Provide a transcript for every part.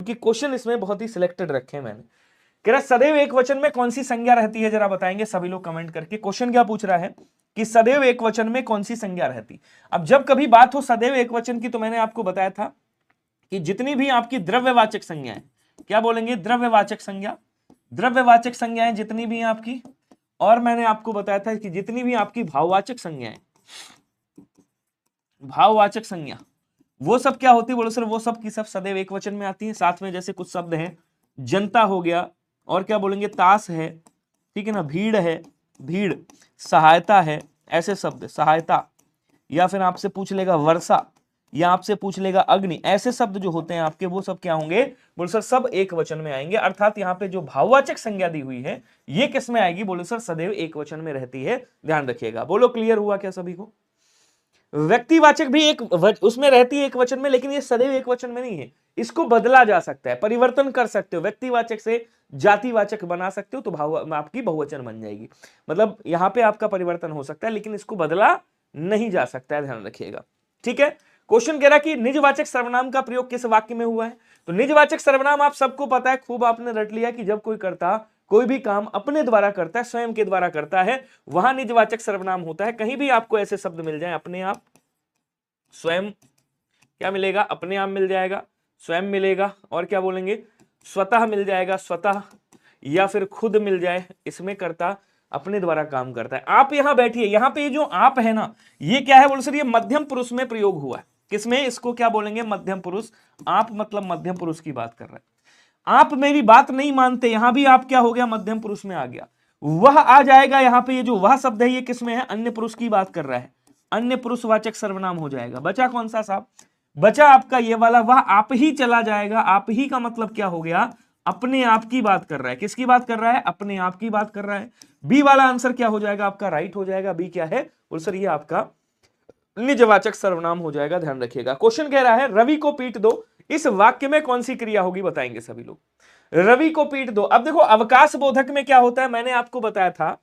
क्योंकि क्वेश्चन इसमें बहुत ही सिलेक्टेड रखे हैं मैंने। कह रहा सदैव एक वचन में कौन सी संज्ञा रहती है, जरा बताएंगे सभी लोग कमेंट करके। क्वेश्चन क्या पूछ रहा है कि सदैव एक वचन में कौन सी संज्ञा रहती। अब जब कभी बात हो सदैव एक वचन की, तो मैंने आपको बताया था कि जितनी भी आपकी द्रव्यवाचक संज्ञाएं, क्या बोलेंगे, द्रव्यवाचक संज्ञा, द्रव्यवाचक संज्ञाएं जितनी भी हैं आपकी, और मैंने आपको बताया था कि जितनी भी आपकी भाववाचक संज्ञाएं, भाववाचक संज्ञा, वो सब क्या होती है, बोलो सर वो सब की सब सदैव एक वचन में आती है। साथ में जैसे कुछ शब्द हैं, जनता हो गया, और क्या बोलेंगे, ताश है, ठीक है ना, भीड़ है, भीड़, सहायता है, ऐसे शब्द, सहायता, या फिर आपसे पूछ लेगा वर्षा, या आपसे पूछ लेगा अग्नि, ऐसे शब्द जो होते हैं आपके, वो सब क्या होंगे, बोलो सर सब एक वचन में आएंगे। अर्थात यहाँ पे जो भाववाचक संज्ञा दी हुई है ये किस में आएगी, बोलो सर सदैव एक वचन में रहती है, ध्यान रखिएगा। बोलो क्लियर हुआ क्या सभी को। व्यक्तिवाचक भी एक उसमें रहती है एक वचन में, लेकिन ये सदैव एक वचन में नहीं है, इसको बदला जा सकता है, परिवर्तन कर सकते हो, व्यक्तिवाचक से जातिवाचक बना सकते हो, तो भाव आपकी बहुवचन बन जाएगी। मतलब यहां पे आपका परिवर्तन हो सकता है, लेकिन इसको बदला नहीं जा सकता है, ध्यान रखिएगा, ठीक है। क्वेश्चन कह रहा है कि निजवाचक सर्वनाम का प्रयोग किस वाक्य में हुआ है। तो निजवाचक सर्वनाम आप सबको पता है, खूब आपने रट लिया कि जब कोई करता कोई भी काम अपने द्वारा करता है, स्वयं के द्वारा करता है, वहां निजवाचक सर्वनाम होता है। कहीं भी आपको ऐसे शब्द मिल जाए, अपने आप, स्वयं, क्या मिलेगा, अपने आप मिल जाएगा, स्वयं मिलेगा, और क्या बोलेंगे, स्वतः मिल जाएगा, स्वतः, या फिर खुद मिल जाए, इसमें करता अपने द्वारा काम करता है। आप यहां बैठिए, यहां पे ये जो आप है ना, ये क्या है, बोलो सर ये मध्यम पुरुष में प्रयोग हुआ है। किसमें, इसको क्या बोलेंगे, मध्यम पुरुष। आप मतलब मध्यम पुरुष की बात कर रहे हैं। आप मेरी बात नहीं मानते, यहां भी आप क्या हो गया, मध्यम पुरुष में आ गया। वह आ जाएगा यहां पे, ये जो वह शब्द है ये किसमें है, अन्य पुरुष की बात कर रहा है, अन्य पुरुषवाचक सर्वनाम हो जाएगा। बचा कौन सा साहब, बचा आपका ये वाला, वह आप ही चला जाएगा। आप ही का मतलब क्या हो गया, अपने आप की बात कर रहा है। किसकी बात कर रहा है, अपने आप की बात कर रहा है। बी वाला आंसर क्या हो जाएगा आपका, राइट हो जाएगा। बी क्या है, बोल सर ये आपका निजवाचक सर्वनाम हो जाएगा, ध्यान रखिएगा। क्वेश्चन कह रहा है रवि को पीट दो, इस वाक्य में कौन सी क्रिया होगी, बताएंगे सभी लोग। रवि को पीट दो। अब देखो अवकाश बोधक में क्या होता है, मैंने आपको बताया था,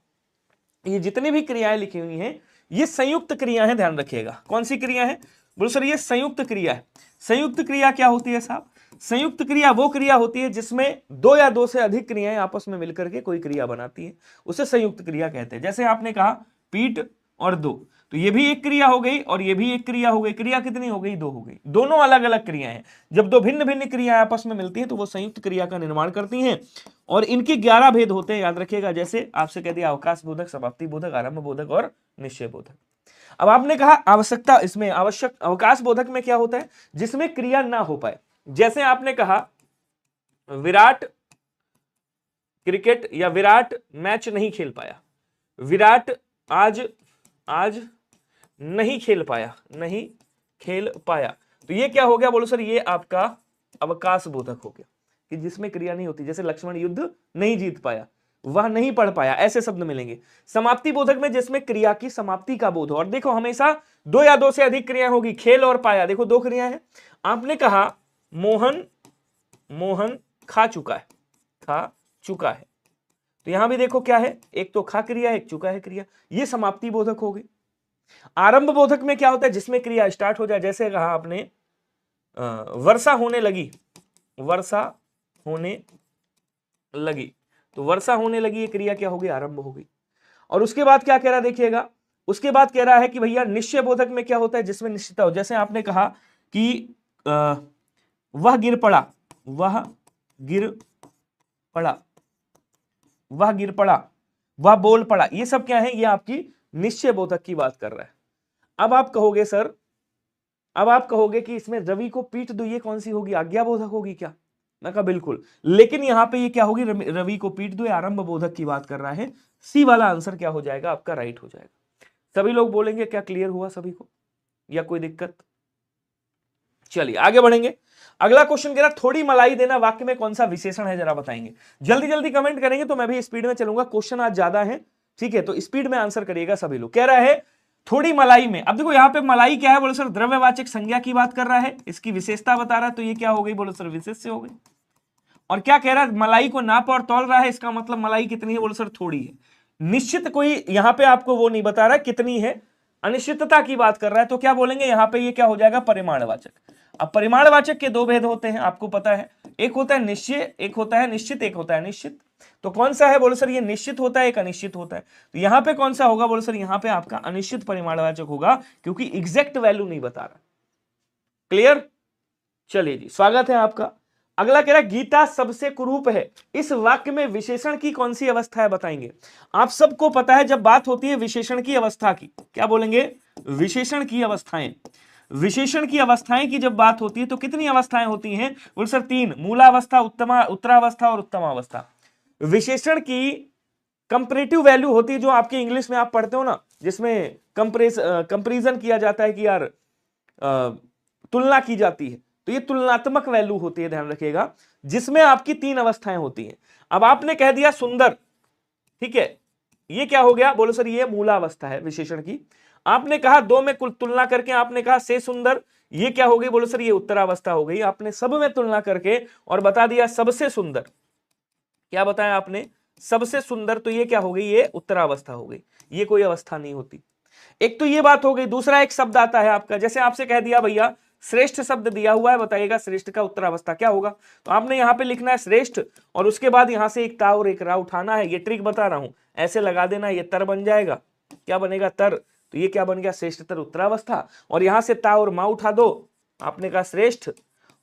ये जितनी भी क्रियाएं लिखी हुई हैं ये संयुक्त क्रिया है, ध्यान रखिएगा। कौन सी क्रिया है, बोलो सर ये संयुक्त क्रिया है। संयुक्त क्रिया क्या होती है साहब, संयुक्त क्रिया वो क्रिया होती है जिसमें दो या दो से अधिक क्रियाएं आपस में मिलकर के कोई क्रिया बनाती है, उसे संयुक्त क्रिया कहते हैं। जैसे आपने कहा पीट और दो, तो ये भी एक क्रिया हो गई और ये भी एक क्रिया हो गई। क्रिया कितनी हो गई, दो हो गई। दोनों अलग अलग क्रियाएं हैं। जब दो भिन्न भिन्न क्रियाएं आपस में मिलती हैं तो वो संयुक्त क्रिया का निर्माण करती हैं, और इनके 11 भेद होते हैं, याद रखिएगा। जैसे आपसे कह दिया अवकाश बोधक, समाप्ति बोधक, आरंभ बोधक और निश्चय बोधक। अब आपने कहा आवश्यकता, इसमें आवश्यक अवकाश बोधक में क्या होता है, जिसमें क्रिया ना हो पाए। जैसे आपने कहा विराट क्रिकेट या विराट मैच नहीं खेल पाया, विराट आज नहीं खेल पाया, नहीं खेल पाया, तो ये क्या हो गया, बोलो सर ये आपका अवकाश बोधक हो गया, कि जिसमें क्रिया नहीं होती। जैसे लक्ष्मण युद्ध नहीं जीत पाया, वह नहीं पढ़ पाया, ऐसे शब्द मिलेंगे। समाप्ति बोधक में जिसमें क्रिया की समाप्ति का बोध हो। और देखो हमेशा दो या दो से अधिक क्रिया होगी, खेल और पाया, देखो दो क्रिया है। आपने कहा मोहन खा चुका है, खा चुका है, तो यहां भी देखो क्या है, एक तो खा क्रिया है, एक चुका है क्रिया, ये समाप्ति बोधक हो गई। आरंभ बोधक में क्या होता है, जिसमें क्रिया स्टार्ट हो जाए। जैसे कहा आपने वर्षा होने लगी, वर्षा होने लगी, तो वर्षा होने लगी ये क्रिया क्या हो गई, आरंभ हो गई। और उसके बाद क्या कह रहा है, देखिएगा, उसके बाद कह रहा है कि भैया निश्चय बोधक में क्या होता है, जिसमें निश्चितता हो। जैसे आपने कहा कि वह गिर पड़ा, वह गिर पड़ा, वह गिर पड़ा, वह बोल पड़ा, ये सब क्या है, ये आपकी निश्चय बोधक की बात कर रहा है। अब आप कहोगे सर, अब आप कहोगे कि इसमें रवि को पीट दो, ये कौन सी होगी, आज्ञा बोधक होगी क्या। मैं कहा बिल्कुल, लेकिन यहां पे ये क्या होगी, रवि को पीट दो, आरंभ बोधक की बात कर रहा है। सी वाला आंसर क्या हो जाएगा आपका, राइट हो जाएगा। सभी लोग बोलेंगे क्या क्लियर हुआ सभी को, या कोई दिक्कत। चलिए आगे बढ़ेंगे। अगला क्वेश्चन कह रहा थोड़ी मलाई देना वाक्य में कौन सा विशेषण है, जरा बताएंगे। जल्दी जल्दी कमेंट करेंगे तो मैं भी स्पीड में चलूंगा, क्वेश्चन आज ज्यादा है, ठीक है, तो स्पीड में आंसर करिएगा सभी लोग। कह रहा है थोड़ी मलाई में, अब देखो यहाँ पे मलाई क्या है, बोलो सर द्रव्यवाचक संज्ञा की बात कर रहा है, इसकी विशेषता बता रहा है, तो ये क्या हो गई, बोलो सर विशेष्य हो गई। और क्या कह रहा है, मलाई को नाप और तौल रहा है, इसका मतलब मलाई कितनी है, बोलो सर थोड़ी है। निश्चित कोई यहाँ पे आपको वो नहीं बता रहा कितनी है, अनिश्चितता की बात कर रहा है, तो क्या बोलेंगे यहाँ पे, ये क्या हो जाएगा, परिमाणवाचक। अब परिमाणवाचक के दो भेद होते हैं, आपको पता है एक होता है निश्चय, एक होता है निश्चित, एक होता है अनिश्चित। तो कौन सा है? बोलो सर ये निश्चित होता है, एक अनिश्चित होता है। तो यहां पे कौन सा होगा? बोलो सर यहां पे आपका अनिश्चित परिमाणवाचक होगा, क्योंकि एग्जैक्ट वैल्यू नहीं बता रहा। क्लियर? चलिए जी, स्वागत है आपका। अगला कह रहा है गीता सबसे कुरूप है, इस वाक्य में विशेषण की कौन सी अवस्था है बताएंगे। आप सबको पता है जब बात होती है विशेषण की अवस्था की, क्या बोलेंगे? विशेषण की अवस्थाएं। विशेषण की अवस्थाएं की जब बात होती है तो कितनी अवस्थाएं होती हैं? बोल सर 3, मूलावस्था, उत्तरावस्था और उत्तमावस्था। विशेषण की कंपैरेटिव वैल्यू होती है, जो आपके इंग्लिश में आप पढ़ते हो ना, जिसमें कंपैरिजन किया जाता है कि यार तुलना की जाती है, तो ये तुलनात्मक वैल्यू होती है, ध्यान रखिएगा, जिसमें आपकी 3 अवस्थाएं होती हैं। अब आपने कह दिया सुंदर, ठीक है, ये क्या हो गया? बोलो सर ये मूलावस्था है विशेषण की। आपने कहा 2 में कुल तुलना करके आपने कहा से सुंदर, ये क्या हो गई? बोलो सर ये उत्तरावस्था हो गई। आपने सब में तुलना करके और बता दिया सबसे सुंदर, क्या बताया आपने? सबसे सुंदर, तो ये क्या हो गई? ये उत्तरावस्था हो गई, ये कोई अवस्था नहीं होती। एक तो ये बात हो गई। दूसरा एक शब्द आता है आपका, जैसे आपसे कह दिया भैया श्रेष्ठ शब्द दिया हुआ है, बताइएगा श्रेष्ठ का उत्तरावस्था क्या होगा? तो आपने यहां पे लिखना है श्रेष्ठ, और उसके बाद यहां से एक ता और एक रा उठाना है। ये ट्रिक बता रहा हूं, ऐसे लगा देना, ये तर बन जाएगा। क्या बनेगा? तर। तो ये क्या बन गया? श्रेष्ठतर उत्तरावस्था। और यहां से ता और मा उठा दो, आपने कहा श्रेष्ठ,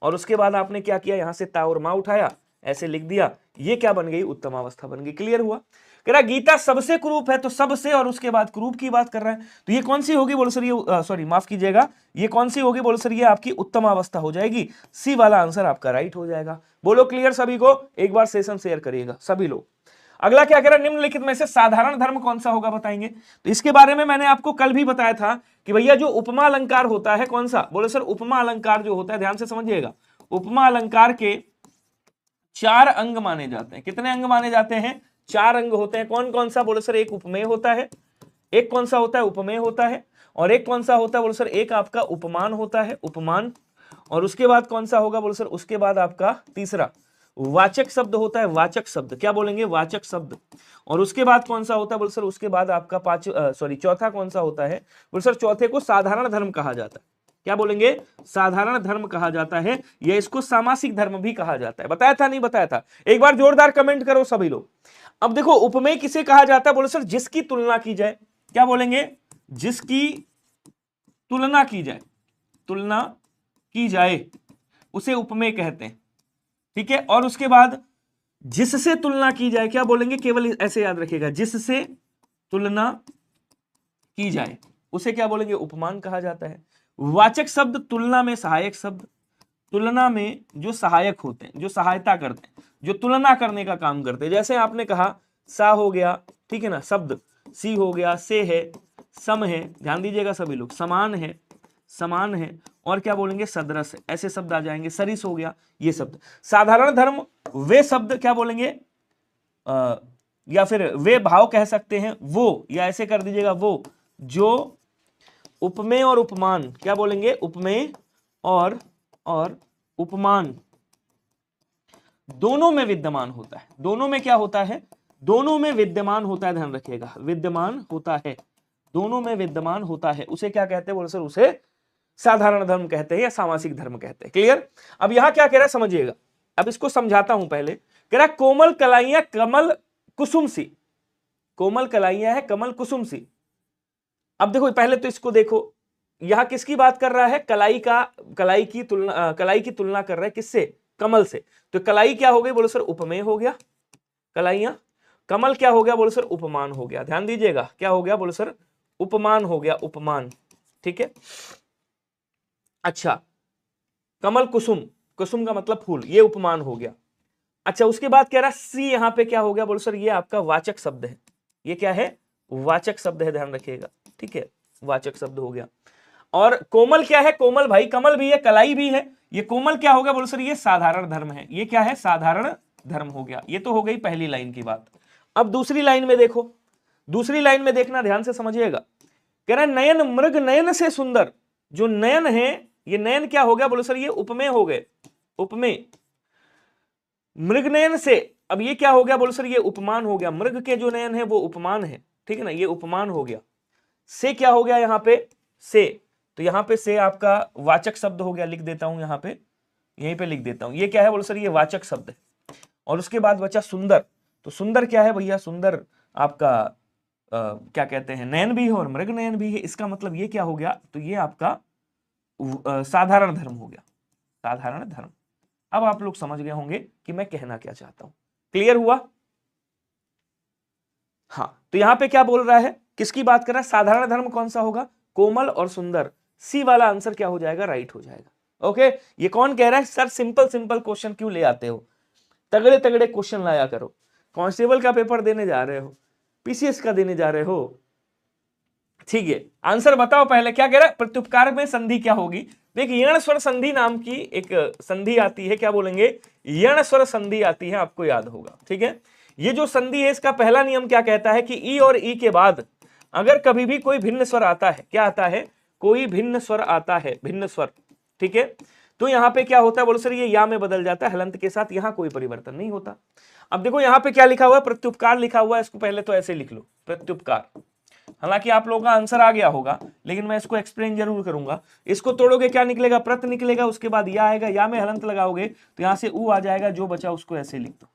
और उसके बाद आपने क्या किया? यहां से ता और मा उठाया, ऐसे लिख दिया, ये क्या बन गई? उत्तमावस्था बन गई। क्लियर हुआ? कह रहा गीता सबसे कुरूप है, तो सबसे और उसके बाद कुरूप की बात कर रहा है, तो ये कौन सी होगी? बोलो सर ये सॉरी माफ कीजिएगा, ये कौन सी होगी? बोलो सर ये आपकी उत्तमावस्था हो जाएगी। सी वाला आंसर आपका राइट हो जाएगा। बोलो क्लियर सभी को? एक बार सेशन शेयर करिएगा सभी लोग। अगला क्या कह रहा है? निम्नलिखित में से साधारण धर्म कौन सा होगा बताएंगे। तो इसके बारे में मैंने आपको कल भी बताया था कि भैया जो उपमा अलंकार होता है, कौन सा? बोलो सर उपमा अलंकार जो होता है, ध्यान से समझिएगा, उपमा अलंकार के 4 अंग माने जाते हैं। कितने अंग माने जाते हैं? 4 अंग होते हैं। कौन कौन सा? बोलो सर एक उपमेय होता है, एक कौन सा होता है? उपमेय होता है, और एक कौन सा होता है? बोलो सर एक आपका उपमान होता है, उपमान। और उसके बाद कौन सा होगा? बोलो सर उसके बाद आपका तीसरा वाचक शब्द होता है, वाचक शब्द। क्या बोलेंगे? वाचक शब्द। और उसके बाद कौन सा होता है? बोलो सर उसके बाद आपका चौथा कौन सा होता है? बोलो सर चौथे को साधारण धर्म कहा जाता है। क्या बोलेंगे? साधारण धर्म कहा जाता है, या इसको सामासिक धर्म भी कहा जाता है। बताया था नहीं बताया था? एक बार जोरदार कमेंट करो सभी लोग। अब देखो उपमेय किसे कहा जाता है? बोलो सर जिसकी तुलना की जाए। क्या बोलेंगे? जिसकी तुलना की जाए, तुलना की जाए उसे उपमेय कहते हैं, ठीक है। और उसके बाद जिससे तुलना की जाए, क्या बोलेंगे? केवल ऐसे याद रखिएगा, जिससे तुलना की जाए उसे क्या बोलेंगे? उपमान कहा जाता है। वाचक शब्द तुलना में सहायक शब्द, तुलना में जो सहायक होते हैं, जो सहायता करते हैं, जो तुलना करने का काम करते हैं। जैसे आपने कहा सा हो गया, ठीक है ना, शब्द सी हो गया, से है, सम है, ध्यान दीजिएगा सभी लोग, समान है, समान है, और क्या बोलेंगे? सदृश है, ऐसे शब्द आ जाएंगे। सरिस हो गया, ये शब्द। साधारण धर्म वे शब्द, क्या बोलेंगे? या फिर वे भाव कह सकते हैं, वो, या ऐसे कर दीजिएगा वो, जो उपमेय और उपमान, क्या बोलेंगे? उपमेय और उपमान दोनों में विद्यमान होता है। दोनों में क्या होता है? दोनों में विद्यमान होता है, ध्यान रखिएगा, विद्यमान होता है, दोनों में विद्यमान होता है। उसे क्या कहते हैं? बोलो सर उसे साधारण धर्म कहते हैं या सामासिक धर्म कहते हैं। क्लियर? अब यहां क्या कह रहा है समझिएगा, अब इसको समझाता हूं। पहले कह रहा है कोमल कलाइयां कमल कुसुम सी, कोमल कलाइयां है कमल कुसुम सी। अब देखो पहले तो इसको देखो, यहां किसकी बात कर रहा है? कलाई की तुलना कर रहा है किससे? कमल से। तो कलाई क्या हो गई? बोलो सर उपमेय हो गया, कलाइयां। कमल क्या हो गया? बोलो सर उपमान हो गया। ध्यान दीजिएगा, क्या हो गया? बोलो सर उपमान हो गया, उपमान, ठीक है। अच्छा, कमल कुसुम, कुसुम का मतलब फूल, ये उपमान हो गया। अच्छा, उसके बाद कह रहा सी, यहां पे क्या हो गया? बोलो सर ये आपका वाचक शब्द है। ये क्या है? वाचक शब्द है, ध्यान रखिएगा, ठीक है, वाचक शब्द हो गया। और कोमल क्या है? कोमल भाई कमल भी है, कलाई भी है, ये कोमल क्या हो गया? बोलो सर ये साधारण धर्म है। ये क्या है? साधारण धर्म हो गया। ये तो हो गई पहली लाइन की बात। अब दूसरी लाइन में देखो, दूसरी लाइन में देखना, ध्यान से समझिएगा। कह रहा है नयन मृग नयन से सुंदर। जो नयन है, ये नयन क्या हो गया? बोलो सर ये उपमेय हो गए, उपमेय। मृग नयन से, अब ये क्या हो गया? बोलो सर ये उपमान हो गया। मृग के जो नयन है वो उपमान है, ठीक है ना, ये उपमान हो गया। से क्या हो गया? यहां पे से, तो यहां पे से आपका वाचक शब्द हो गया, लिख देता हूं यहां पे, यहीं पे लिख देता हूं। ये क्या है बोलो सर, ये वाचक शब्द है। और उसके बाद बचा सुंदर। तो सुंदर क्या है भैया, सुंदर आपका क्या कहते हैं, नयन भी है और मृग नयन भी है। इसका मतलब ये क्या हो गया, तो ये आपका साधारण धर्म हो गया, साधारण धर्म। अब आप लोग समझ गए होंगे कि मैं कहना क्या चाहता हूं। क्लियर हुआ? हाँ, तो यहां पे क्या बोल रहा है, किसकी बात कर रहा है, साधारण धर्म कौन सा होगा, कोमल और सुंदर। सी वाला आंसर क्या हो जाएगा, राइट हो जाएगा। ओके, ये कौन कह रहा है, सर सिंपल सिंपल क्वेश्चन क्यों ले आते हो, तगड़े तगड़े क्वेश्चन लाया करो। कांस्टेबल का पेपर देने जा रहे हो, पीसीएस का देने जा रहे हो, ठीक है। आंसर बताओ पहले, क्या कह रहा है, प्रत्युपकार में संधि क्या होगी। देखिए यण स्वर संधि नाम की एक संधि आती है, क्या बोलेंगे, यण स्वर संधि आती है, आपको याद होगा, ठीक है। ये जो संधि है, इसका पहला नियम क्या कहता है कि ई और ई के बाद अगर कभी भी कोई भिन्न स्वर आता है, क्या आता है, कोई भिन्न स्वर आता है, भिन्न स्वर, ठीक है, तो यहां पे क्या होता है बोलो सर, ये या में बदल जाता है हलंत के साथ, यहां कोई परिवर्तन नहीं होता। अब देखो यहां पे क्या लिखा हुआ है, प्रत्युपकार लिखा हुआ है, इसको पहले तो ऐसे लिख लो, प्रत्युपकार। हालांकि आप लोगों का आंसर आ गया होगा, लेकिन मैं इसको एक्सप्लेन जरूर करूंगा। इसको तोड़ोगे क्या निकलेगा, प्रत निकलेगा, उसके बाद या आएगा, या में हलंत लगाओगे तो यहां से ऊ आ जाएगा, जो बचा उसको ऐसे लिख दो,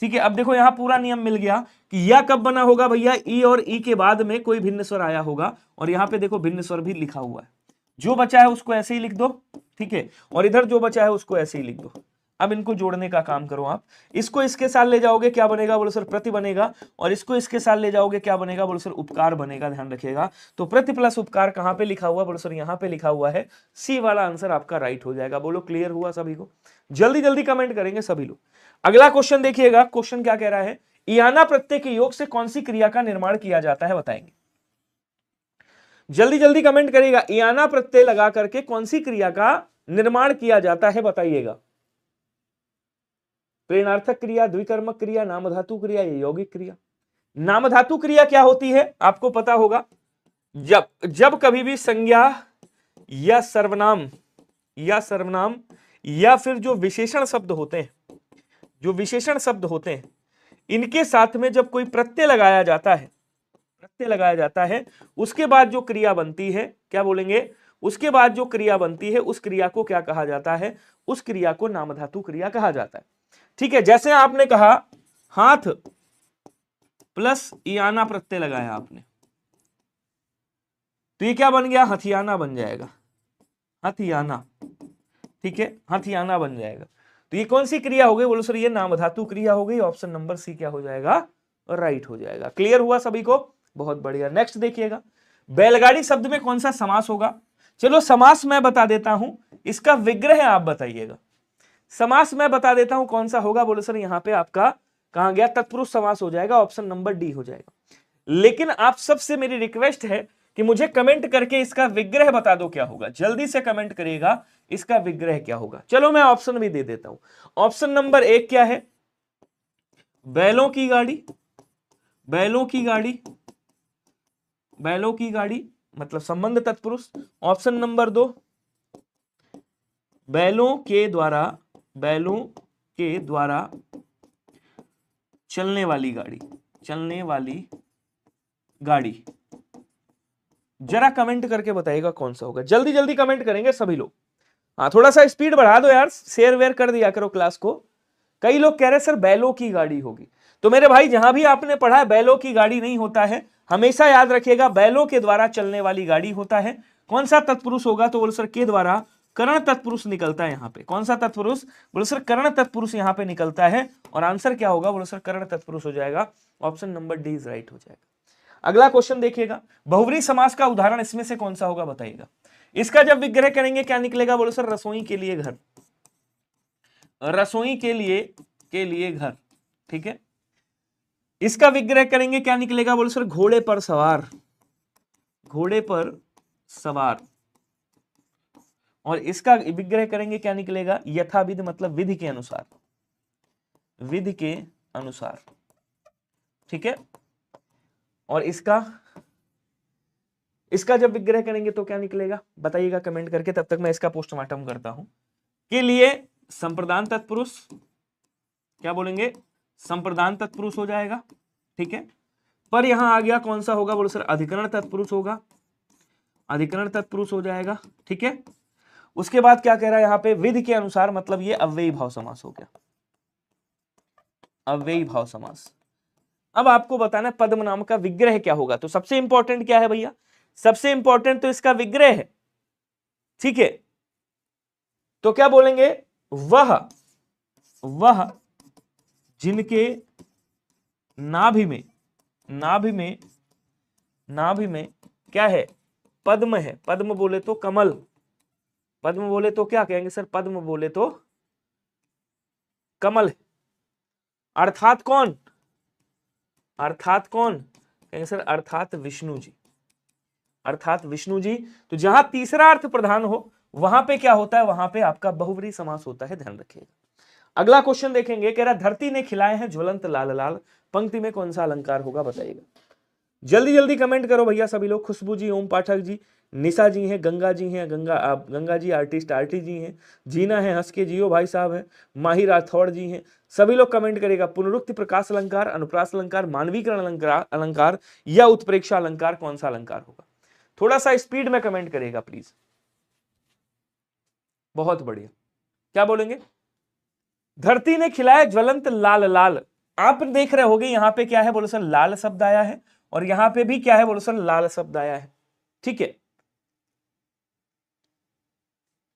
ठीक है। अब देखो यहां पूरा नियम मिल गया कि या कब बना होगा भैया, ई और ई के बाद में कोई भिन्न स्वर आया होगा, और यहां पे देखो भिन्न स्वर भी लिखा हुआ है, जो बचा है उसको ऐसे ही लिख दो, ठीक है, और इधर जो बचा है उसको ऐसे ही लिख दो। अब इनको जोड़ने का काम करो आप, इसको इसके साथ ले जाओगे क्या बनेगा बोलो सर, प्रति बनेगा, और इसको इसके साथ ले जाओगे क्या बनेगा बोलो सर, उपकार बनेगा, ध्यान रखिएगा। तो प्रति प्लस उपकार कहां पे लिखा हुआ बोलो सर, यहां पे लिखा हुआ है, सी वाला आंसर आपका राइट हो जाएगा। बोलो क्लियर हुआ सभी को, जल्दी जल्दी कमेंट करेंगे सभी लोग। अगला क्वेश्चन देखिएगा, क्वेश्चन क्या कह रहा है, इयाना प्रत्यय के योग से कौन सी क्रिया का निर्माण किया जाता है, बताएंगे, जल्दी जल्दी कमेंट करिएगा। इयाना प्रत्यय लगा करके कौन सी क्रिया का निर्माण किया जाता है, बताइएगा। प्रेरणार्थक क्रिया, द्विकर्मक क्रिया, नामधातु क्रिया या यौगिक क्रिया। नामधातु क्रिया क्या होती है, आपको पता होगा, जब कभी भी संज्ञा या सर्वनाम या फिर जो विशेषण शब्द होते हैं, जो विशेषण शब्द होते हैं, इनके साथ में जब कोई प्रत्यय लगाया जाता है, उसके बाद जो क्रिया बनती है, क्या बोलेंगे, उसके बाद जो क्रिया बनती है, उस क्रिया को क्या कहा जाता है, उस क्रिया को नामधातु क्रिया कहा जाता है, ठीक है। जैसे आपने कहा हाथ प्लस इयाना प्रत्यय लगाया आपने, तो ये क्या बन गया, हथियाना बन जाएगा, हथियाना, ठीक है, हथियाना बन जाएगा। तो ये कौन सी क्रिया हो गई बोलो सर, ये नामधातु क्रिया हो गई। ऑप्शन नंबर सी क्या हो जाएगा, राइट हो जाएगा। क्लियर हुआ सभी को, बहुत बढ़िया। नेक्स्ट देखिएगा, बैलगाड़ी शब्द में कौन सा समास होगा। चलो समास मैं बता देता हूं, इसका विग्रह आप बताइएगा। समास मैं बता देता हूं कौन सा होगा बोलो सर, यहां पे आपका कहां गया, तत्पुरुष समास हो जाएगा, ऑप्शन नंबर डी हो जाएगा। लेकिन आप सबसे मेरी रिक्वेस्ट है कि मुझे कमेंट करके इसका विग्रह बता दो क्या होगा, जल्दी से कमेंट करिएगा, इसका विग्रह क्या होगा। चलो मैं ऑप्शन भी दे देता हूं। ऑप्शन नंबर 1 क्या है, बैलों की गाड़ी, बैलों की गाड़ी, बैलों की गाड़ी मतलब संबंध तत्पुरुष। ऑप्शन नंबर 2, बैलों के द्वारा, बैलों के द्वारा चलने वाली गाड़ी, चलने वाली गाड़ी। जरा कमेंट करके बताइएगा कौन सा होगा, जल्दी जल्दी कमेंट करेंगे सभी लोग। हाँ थोड़ा सा स्पीड बढ़ा दो यार, शेयर वेयर कर दिया करो क्लास को। कई लोग कह रहे सर बैलों की गाड़ी होगी, तो मेरे भाई जहां भी आपने पढ़ा है बैलों की गाड़ी नहीं होता है, हमेशा याद रखिएगा बैलों के द्वारा चलने वाली गाड़ी होता है। कौन सा तत्पुरुष होगा, तो बोलो सर के द्वारा कर्ण तत्पुरुष निकलता है यहाँ पे। कौन सा तत्पुरुष, बोलो सर कर्ण तत्पुरुष यहाँ पे निकलता है, और आंसर क्या होगा, बोलो सर कर्ण तत्पुरुष हो जाएगा। Option number D is right हो जाएगा। अगला क्वेश्चन देखिएगा, बहुव्रीहि समास का उदाहरण इसमें से कौन सा होगा, बताइएगा। इसका जब विग्रह करेंगे क्या निकलेगा, बोलो सर रसोई के लिए घर, रसोई के लिए घर, ठीक है। इसका विग्रह करेंगे क्या निकलेगा, बोलो सर घोड़े पर सवार, घोड़े पर सवार। और इसका विग्रह करेंगे क्या निकलेगा, यथाविध मतलब विधि के अनुसार, विधि के अनुसार, ठीक है। और इसका जब विग्रह करेंगे तो क्या निकलेगा, बताइएगा कमेंट करके। तब तक मैं इसका पोस्टमार्टम करता हूं। के लिए संप्रदान तत्पुरुष, क्या बोलेंगे, संप्रदान तत्पुरुष हो जाएगा, ठीक है। पर यहां आ गया कौन सा होगा, बोलो सर अधिकरण तत्पुरुष होगा, अधिकरण तत्पुरुष हो जाएगा, ठीक है। उसके बाद क्या कह रहा है यहाँ पे, विधि के अनुसार, मतलब ये अव्ययी भाव समास हो गया, अव्ययी भाव समास। अब आपको बताना है पद्म नाम का विग्रह क्या होगा। तो सबसे इंपॉर्टेंट क्या है भैया, सबसे इंपॉर्टेंट तो इसका विग्रह है, ठीक है। तो क्या बोलेंगे, वह जिनके नाभि में क्या है, पद्म है। पद्म बोले तो कमल, पद्म बोले तो क्या कहेंगे सर, पद्म बोले तो कमल है। अर्थात कौन, अर्थात कौन कहेंगे सर, अर्थात विष्णु जी, अर्थात विष्णु जी। तो जहां तीसरा अर्थ प्रधान हो वहां पे क्या होता है, वहां पे आपका बहुव्रीहि समास होता है, ध्यान रखिएगा। अगला क्वेश्चन देखेंगे, कह रहा धरती ने खिलाए हैं ज्वलंत लाल लाल, पंक्ति में कौन सा अलंकार होगा, बताइएगा। जल्दी जल्दी कमेंट करो भैया सभी लोग। खुशबू जी, ओम पाठक जी, निशा जी हैं, गंगा जी हैं, गंगा जी आर्टिस्ट आरटी जी हैं, जीना है, हंस के जियो भाई साहब हैं, माही राठौड़ जी हैं, सभी लोग कमेंट करेगा। पुनरुक्ति प्रकाश अलंकार, अनुप्रास अलंकार, मानवीकरण अलंकार या उत्प्रेक्षा अलंकार, कौन सा अलंकार होगा? थोड़ा सा स्पीड में कमेंट करेगा प्लीज। बहुत बढ़िया, क्या बोलेंगे, धरती ने खिलाया ज्वलंत लाल लाल। आप देख रहे होगे यहां पे क्या है, बोलो सर लाल शब्द आया है, और यहां पे भी क्या है, बोलो सर लाल शब्द आया है, ठीक है।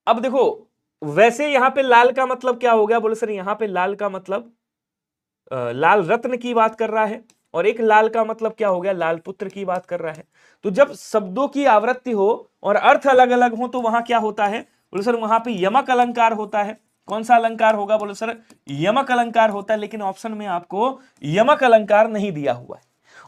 अब देखो, वैसे यहां पे लाल का मतलब क्या हो गया, बोलो सर यहां पे लाल का मतलब लाल रत्न की बात कर रहा है, और एक लाल का मतलब क्या हो गया, लाल पुत्र की बात कर रहा है। तो जब शब्दों की आवृत्ति हो और अर्थ अलग अलग हो तो वहां क्या होता है, बोलो सर वहां पे यमक अलंकार होता है। कौन सा अलंकार होगा, बोलो सर यमक अलंकार होता है। लेकिन ऑप्शन में आपको यमक अलंकार नहीं दिया हुआ है,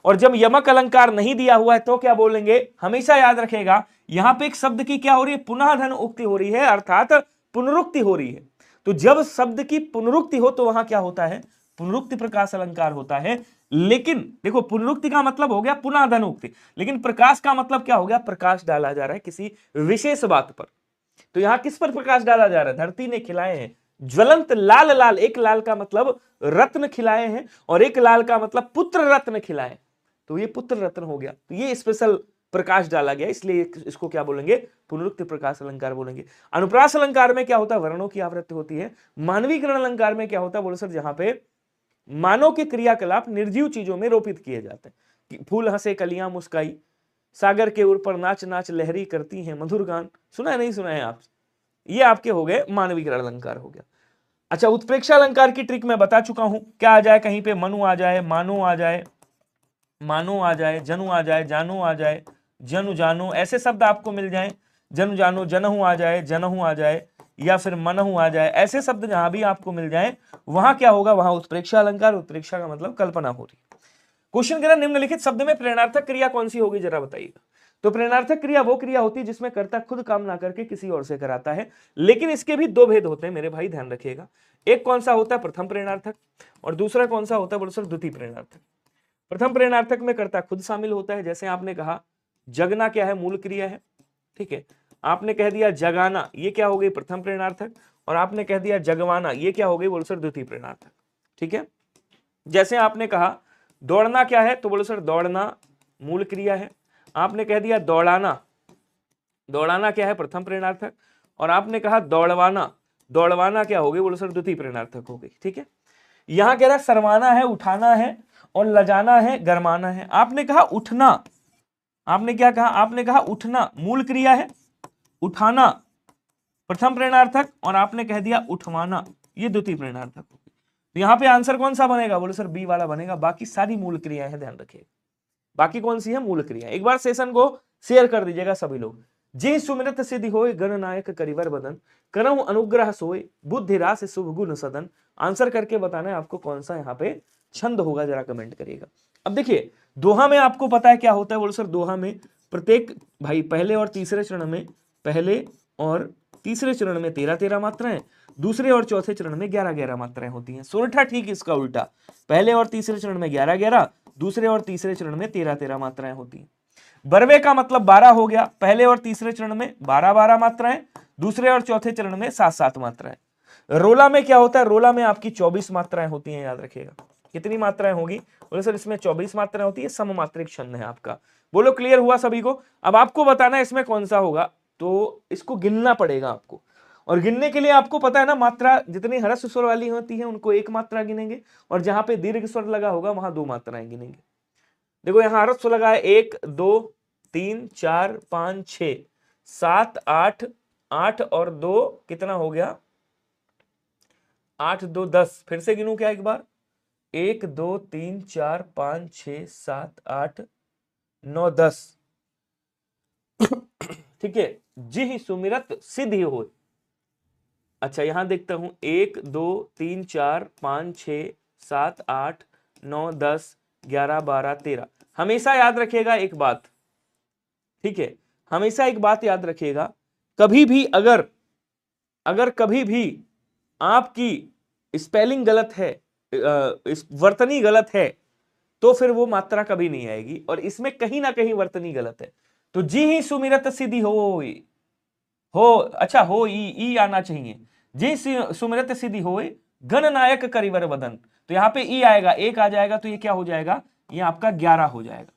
और जब यमक अलंकार नहीं दिया हुआ है तो क्या बोलेंगे, हमेशा याद रखेगा यहां पे एक शब्द की क्या हो रही है, पुनः धन उक्ति हो रही है, अर्थात पुनरुक्ति हो रही है। तो जब शब्द की पुनरुक्ति हो तो वहां क्या होता है, पुनरुक्ति प्रकाश अलंकार होता है। लेकिन देखो, पुनरुक्ति का मतलब हो गया पुनः धन उक्ति, लेकिन प्रकाश का मतलब क्या हो गया, प्रकाश डाला जा रहा है किसी विशेष बात पर। तो यहां किस पर प्रकाश डाला जा रहा है, धरती ने खिलाए हैं ज्वलंत लाल लाल। एक लाल का मतलब रत्न खिलाए हैं, और एक लाल का मतलब पुत्र रत्न खिलाए, तो ये पुत्र रत्न हो गया। तो ये स्पेशल प्रकाश डाला गया, इसलिए इसको क्या बोलेंगे, पुनरुक्ति प्रकाश अलंकार बोलेंगे। अनुप्रास अलंकार में क्या होता है, वर्णों की आवृत्ति होती है। मानवीकरण अलंकार में क्या होता है, बोलो सर जहां पे मानव के क्रियाकलाप निर्जीव चीजों में रोपित किए जाते हैं। फूल हंसे कलियां मुस्काई, सागर के ऊपर नाच नाच लहरी करती हैं मधुर गान, सुना है नहीं सुना है आप, ये आपके हो गए मानवीकरण अलंकार हो गया। अच्छा, उत्प्रेक्षा अलंकार की ट्रिक मैं बता चुका हूं, क्या आ जाए, कहीं पे मनु आ जाए, मानो आ जाए, मानो आ जाए, जनु आ जाए, जानो आ जाए, जनु जानो, ऐसे शब्द आपको मिल जाए। जनु जानो, जनहु आ जाए, जनहु आ जाए, या फिर मनहु आ जाए, ऐसे शब्द जहां भी आपको मिल जाए वहां क्या होगा, वहां उत्प्रेक्षा अलंकार। उत्प्रेक्षा का मतलब कल्पना हो रही। क्वेश्चन कह रहा निम्नलिखित शब्द में प्रेरणार्थक क्रिया कौन सी होगी, जरा बताइएगा। तो प्रेरणार्थक क्रिया वो क्रिया होती है जिसमें कर्ता खुद काम ना करके किसी और से कराता है। लेकिन इसके भी दो भेद होते हैं मेरे भाई, ध्यान रखिएगा। एक कौन सा होता है, प्रथम प्रेरणार्थक, और दूसरा कौन सा होता है, बोलो सर द्वितीय प्रेरणार्थक। प्रथम प्रेरणार्थक में कर्ता खुद शामिल होता है, जैसे आपने कहा जगना क्या है, मूल क्रिया है, ठीक है। आपने कह दिया जगाना, ये क्या हो गई, प्रथम प्रेरणार्थक, और आपने कह दिया जगवाना, ये क्या हो गई, बोलो सर द्वितीय प्रेरणार्थक, ठीक है। जैसे आपने कहा दौड़ना क्या है, तो बोलो सर दौड़ना मूल क्रिया है। आपने कह दिया दौड़ाना, दौड़ाना क्या है, प्रथम प्रेरणार्थक, और आपने कहा दौड़वाना, दौड़वाना क्या हो गई, बोलो सर द्वितीय प्रेरणार्थक हो गई, ठीक है। यहां कह रहा सरवाना है, उठाना है, और लजाना है, गरमाना है। आपने कहा उठना, आपने क्या कहा, आपने कहा उठना मूल क्रिया है, उठाना प्रथम प्रेरणार्थक, और आपने कह दिया उठवाना ये द्वितीय प्रेरणार्थक। तो यहां पे आंसर कौन सा बनेगा, बोले सर बी वाला बनेगा। बाकी सारी मूल क्रियाएं हैं, ध्यान रखिए। बाकी कौन सी है, मूल क्रिया। एक बार सेशन को शेयर कर दीजिएगा सभी लोग। जे सुमिरत सिद्धि होय, गणनायक करिवर बदन, करहु अनुग्रह सोय, बुद्धि रास शुभ गुण सदन। आंसर करके बताना है आपको कौन सा यहाँ पे छंद होगा, जरा कमेंट करिएगा। अब देखिए दोहा में आपको पता है क्या होता है, बोलो सर दोहा में प्रत्येक भाई पहले और तीसरे चरण में, पहले और तीसरे चरण में 13-13 मात्राएं, दूसरे और चौथे चरण में 11-11 मात्राएं होती हैं। सोरठा ठीक इसका उल्टा, पहले और तीसरे चरण में 11-11, दूसरे और तीसरे चरण में 13-13 मात्राएं होती हैं। बरवे का मतलब 12 हो गया, पहले और तीसरे चरण में 12-12 मात्राएं, दूसरे और चौथे चरण में 7-7 मात्राएं। रोला में क्या होता है, रोला में आपकी 24 मात्राएं होती हैं, याद रखिएगा। कितनी मात्राएं होगी, बोले सर इसमें 24 मात्राएं होती है, सममात्रिक छंद है आपका। बोलो क्लियर हुआ सभी को। अब आपको बताना है इसमें कौन सा होगा, तो इसको गिनना पड़ेगा आपको, और गिनने के लिए आपको पता है ना, मात्रा जितनी ह्रस्व स्वर वाली होती है उनको एक मात्रा गिनेंगे, और जहां पे दीर्घ स्वर लगा होगा वहां 2 मात्राएं गिनेंगे। देखो यहां ह्रस्व लगा है 1 2 3 4 5 6 7 8, 8 और 2 कितना हो गया, 8 2 10। फिर से गिनूं क्या एक बार, 1 2 3 4 5 6 7 8 9 10। ठीक है, जी सुमिरत सिद्धि हो। अच्छा यहां देखता हूं 1 2 3 4 5 6 7 8 9 10 11 12 13। हमेशा याद रखिएगा एक बात, ठीक है, हमेशा एक बात याद रखिएगा, कभी भी अगर कभी भी आपकी स्पेलिंग गलत है, वर्तनी गलत है, तो फिर वो मात्रा कभी नहीं आएगी, और इसमें कहीं ना कहीं वर्तनी गलत है। तो जी ही सुमिरत सिद्धि हो, अच्छा हो ई आना चाहिए, जी सुमिरत सिद्धि होए गणनायक करिवर बदन। तो यहां पे ई आएगा, एक आ जाएगा, तो ये क्या हो जाएगा, ये आपका 11 हो जाएगा।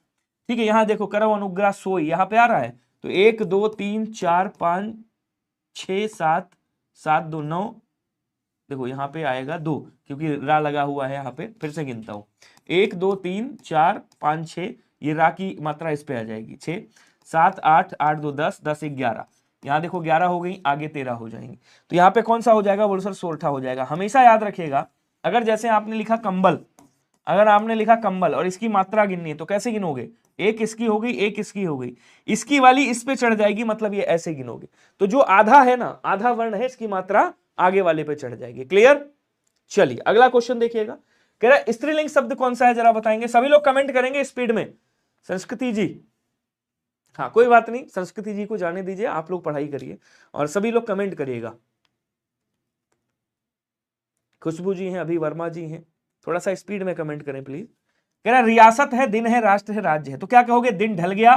ठीक है, यहां देखो करव अनुग्रह सोई यहां पे आ रहा है, तो 1 2 3 4 5 6 7 7 2 9, देखो यहां पे आएगा 2, क्योंकि रा लगा हुआ है यहां पे। फिर से गिनता हूं 1 2 3 4 5 6, ये रा की मात्रा इस पे आ जाएगी 6 7 8 8 2 10 10 1 11। यहां देखो 11 हो गई, आगे 13 हो जाएंगे, तो यहाँ पे कौन सा हो जाएगा, बोलो सर सोरठा हो जाएगा। हमेशा याद रखिएगा, अगर जैसे आपने लिखा कंबल, अगर आपने लिखा कंबल और इसकी मात्रा गिननी है तो कैसे गिनोगे, एक इसकी हो गई, एक इसकी हो गई, इसकी वाली इस पे चढ़ जाएगी, मतलब ये ऐसे गिनोगे। तो जो आधा है ना, आधा वर्ण है, इसकी मात्रा आगे वाले पे चढ़ जाएगी। क्लियर? चलिए अगला क्वेश्चन देखिएगा, कह रहा है स्त्रीलिंग शब्द कौन सा है, जरा बताएंगे। सभी लोग कमेंट करेंगे स्पीड में। संस्कृति जी, हाँ कोई बात नहीं, संस्कृति जी को जाने दीजिए, आप लोग पढ़ाई करिए और सभी लोग कमेंट करिएगा। खुशबू जी हैं, अभी वर्मा जी हैं, थोड़ा सा स्पीड में कमेंट करें प्लीज। कह रहा रियासत है, दिन है, राष्ट्र है, राज्य है, तो क्या कहोगे, दिन ढल गया,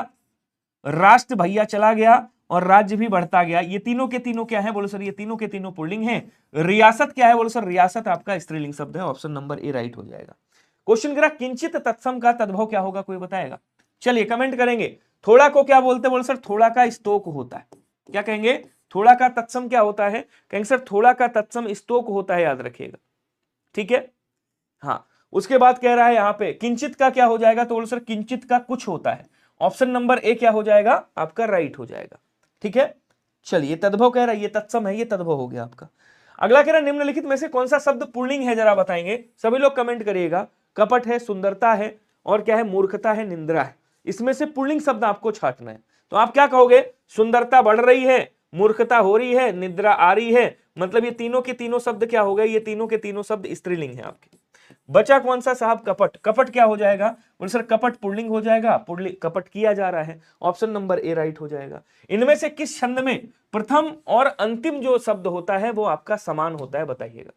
राष्ट्र भैया चला गया, और राज्य भी बढ़ता गया। ये तीनों के तीनों क्या है, बोलो सर, ये तीनों के तीनों पुल्लिंग हैं। रियासत क्या है, बोलो सर, रियासत आपका स्त्रीलिंग शब्द है, ऑप्शन नंबर ए राइट हो जाएगा। क्वेश्चन करा किंचित तत्सम का तद्भव क्या होगा, कोई बताएगा? चलिए कमेंट करेंगे। थोड़ा को क्या बोलते हैं, बोलो सर, थोड़ा का स्तोक होता है। क्या कहेंगे, थोड़ा का तत्सम क्या होता है, कहेंगे सर थोड़ा का तत्सम स्तोक होता है, याद रखिएगा। ठीक है, हाँ। उसके बाद कह रहा है यहां पे किंचित का क्या हो जाएगा, तो बोलो सर किंचित का कुछ होता है, ऑप्शन नंबर ए क्या हो जाएगा आपका, राइट हो जाएगा। ठीक है, चलिए तद्भव कह रहा है, ये तत्सम है, ये तद्भव हो गया आपका। अगला कह रहा है निम्नलिखित में से कौन सा शब्द पुल्लिंग है, जरा बताएंगे। सभी लोग कमेंट करिएगा। कपट है, सुंदरता है, और क्या है, मूर्खता है, निंद्रा है। इसमें से पुल्लिंग शब्द आपको छांटना है। तो आप क्या कहोगे, सुंदरता बढ़ रही है, मूर्खता हो रही है, निद्रा आ रही है, मतलब ये तीनों के तीनों शब्द क्या हो गए, ये तीनों के तीनों शब्द स्त्रीलिंग है आपके। बचा कौन सा साहब, कपट। कपट क्या हो जाएगा, बोले सर कपट पुल्लिंग हो जाएगा, कपट किया जा रहा है, ऑप्शन नंबर ए राइट हो जाएगा। इनमें से किस छंद में प्रथम और अंतिम जो शब्द होता है वो आपका समान होता है, बताइएगा।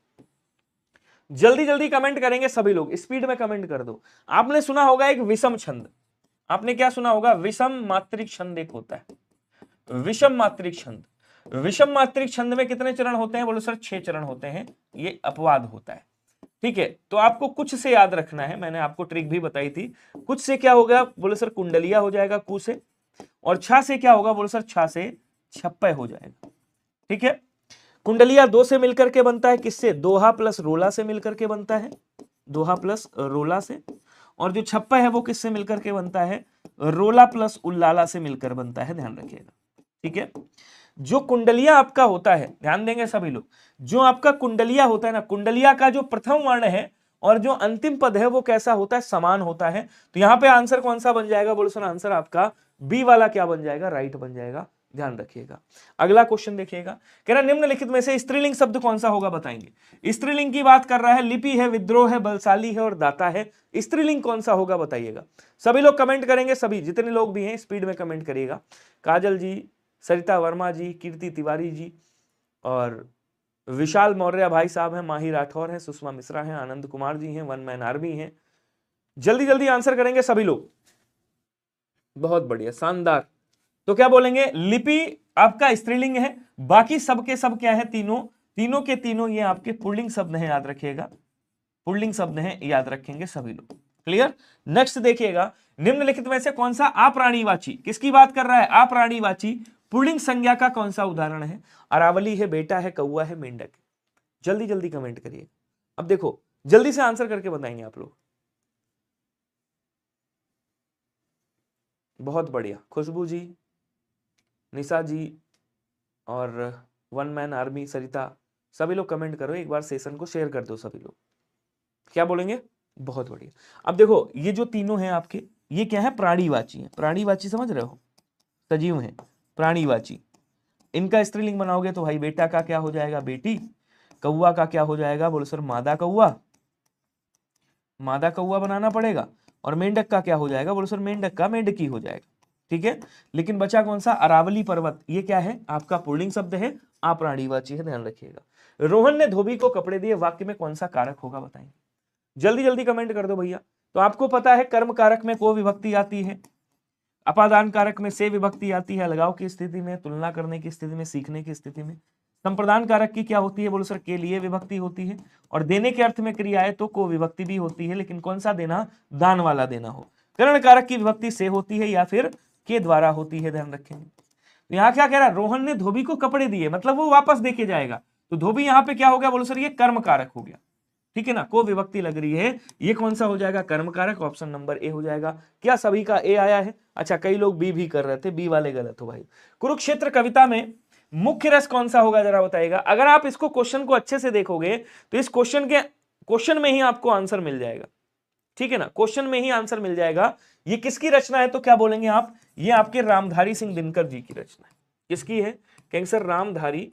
जल्दी जल्दी कमेंट करेंगे सभी लोग, स्पीड में कमेंट कर दो। आपने सुना होगा एक विषम छंद, आपने क्या सुना होगा, विषम मात्रिक छंद एक होता है, विषम मात्रिक छंद। विषम मात्रिक छंद में कितने चरण होते हैं, बोलो सर 6 चरण होते हैं, ये अपवाद होता है। ठीक है, तो आपको कुछ से याद रखना है, मैंने आपको ट्रिक भी बताई थी। कुछ से क्या होगा, बोले सर कुंडलिया हो जाएगा कु से, और छा से क्या होगा, बोले सर छा से छप्पय हो जाएगा। ठीक है, कुंडलिया 2 से मिलकर के बनता है, किससे, दोहा प्लस रोला से मिलकर के बनता है, दोहा प्लस रोला से। और जो छप्पय है वो किससे मिलकर के बनता है, रोला प्लस उल्लाला से मिलकर बनता है, ध्यान रखिएगा। ठीक है, जो कुंडलिया आपका होता है, ध्यान देंगे सभी लोग, जो आपका कुंडलिया होता है ना, कुंडलिया का जो प्रथम वर्ण है और जो अंतिम पद है वो कैसा होता है, समान होता है। तो यहां पे आंसर कौन सा बन जाएगा, बोलो सर आंसर आपका बी वाला क्या बन जाएगा, राइट बन जाएगा, ध्यान रखिएगा। अगला क्वेश्चन देखिएगा, कह रहा निम्नलिखित में से स्त्रीलिंग शब्द कौन सा होगा, बताएंगे। स्त्रीलिंग की बात कर रहा है, लिपि है, विद्रोह है, बलशाली है और दाता है। स्त्रीलिंग कौन सा होगा, बताइएगा। सभी लोग कमेंट करेंगे, सभी जितने लोग भी हैं स्पीड में कमेंट करिएगा। काजल जी, सरिता वर्मा जी, कीर्ति तिवारी जी, और विशाल मौर्य भाई साहब हैं, माही राठौर हैं, सुषमा मिश्रा हैं, आनंद कुमार जी हैं, वन मैन आर्मी हैं। जल्दी जल्दी आंसर करेंगे सभी लोग, बहुत बढ़िया, शानदार। तो क्या बोलेंगे, लिपि आपका स्त्रीलिंग है, बाकी सबके सब क्या है, तीनों के तीनों ये आपके पुल्लिंग शब्द हैं, याद रखिएगा, पुल्लिंग शब्द हैं, याद रखेंगे सभी लोग। क्लियर? नेक्स्ट देखिएगा, निम्नलिखित में से कौन सा अप्राणीवाची, किसकी बात कर रहा है, अप्राणीवाची पुल्लिंग संज्ञा का कौन सा उदाहरण है? अरावली है, बेटा है, कौवा है, मेंढक है। जल्दी जल्दी कमेंट करिए। अब देखो जल्दी से आंसर करके बताएंगे आप लोग। बहुत बढ़िया, खुशबू जी, निशा जी और वन मैन आर्मी सरिता, सभी लोग कमेंट करो, एक बार सेशन को शेयर कर दो सभी लोग। क्या बोलेंगे? बहुत बढ़िया। अब देखो ये जो तीनों हैं आपके, ये क्या है? प्राणीवाची है। प्राणीवाची समझ रहे हो? सजीव हैं, प्राणीवाची। इनका स्त्रीलिंग बनाओगे तो भाई बेटा का क्या हो जाएगा? बेटी। कौवा का क्या हो जाएगा? बोलो सर मादा कौवा, मादा कौवा बनाना पड़ेगा। और मेंढक का क्या हो जाएगा? बोलो सर मेंढक का मेंढकी हो जाएगा। ठीक है, लेकिन बचा कौन सा? अरावली पर्वत। ये क्या है? आपका पुल्लिंग शब्द है, अप्राणीवाची है, ध्यान रखिएगा। रोहन ने धोबी को कपड़े दिए, वाक्य में कौन सा कारक होगा बताएंगे? जल्दी जल्दी कमेंट कर दो भैया। तो आपको पता है कर्म कारक में को विभक्ति आती है, अपादान कारक में से विभक्ति आती है, अलगाव की स्थिति में, तुलना करने की स्थिति में, सीखने की स्थिति में। संप्रदान कारक की क्या होती है? बोलो सर के लिए विभक्ति होती है। और देने के अर्थ में क्रिया है तो को विभक्ति भी होती है, लेकिन कौन सा देना? दान वाला देना हो। करण कारक की विभक्ति से होती है या फिर के द्वारा होती है, ध्यान रखेंगे। तो यहाँ क्या कह रहा है? रोहन ने धोबी को कपड़े दिए, मतलब वो वापस देके जाएगा। तो धोबी यहाँ पे क्या हो गया? बोलो सर ये कर्म कारक हो गया। ठीक है ना, को विभक्ति लग रही है, ये कौन सा हो जाएगा? कर्म कारक। ऑप्शन नंबर ए हो जाएगा। क्या सभी का ए आया है? अच्छा, कई लोग बी भी कर रहे थे, बी वाले गलत हो भाई। कुरुक्षेत्र कविता में मुख्य रस कौन सा होगा जरा बताइएगा। अगर आप इसको क्वेश्चन को अच्छे से देखोगे तो इस क्वेश्चन में ही आपको आंसर मिल जाएगा। ठीक है ना, क्वेश्चन में ही आंसर मिल जाएगा। ये किसकी रचना है? तो क्या बोलेंगे आप? ये आपके रामधारी सिंह दिनकर जी की रचना है। किसकी है? कहेंगे सर रामधारी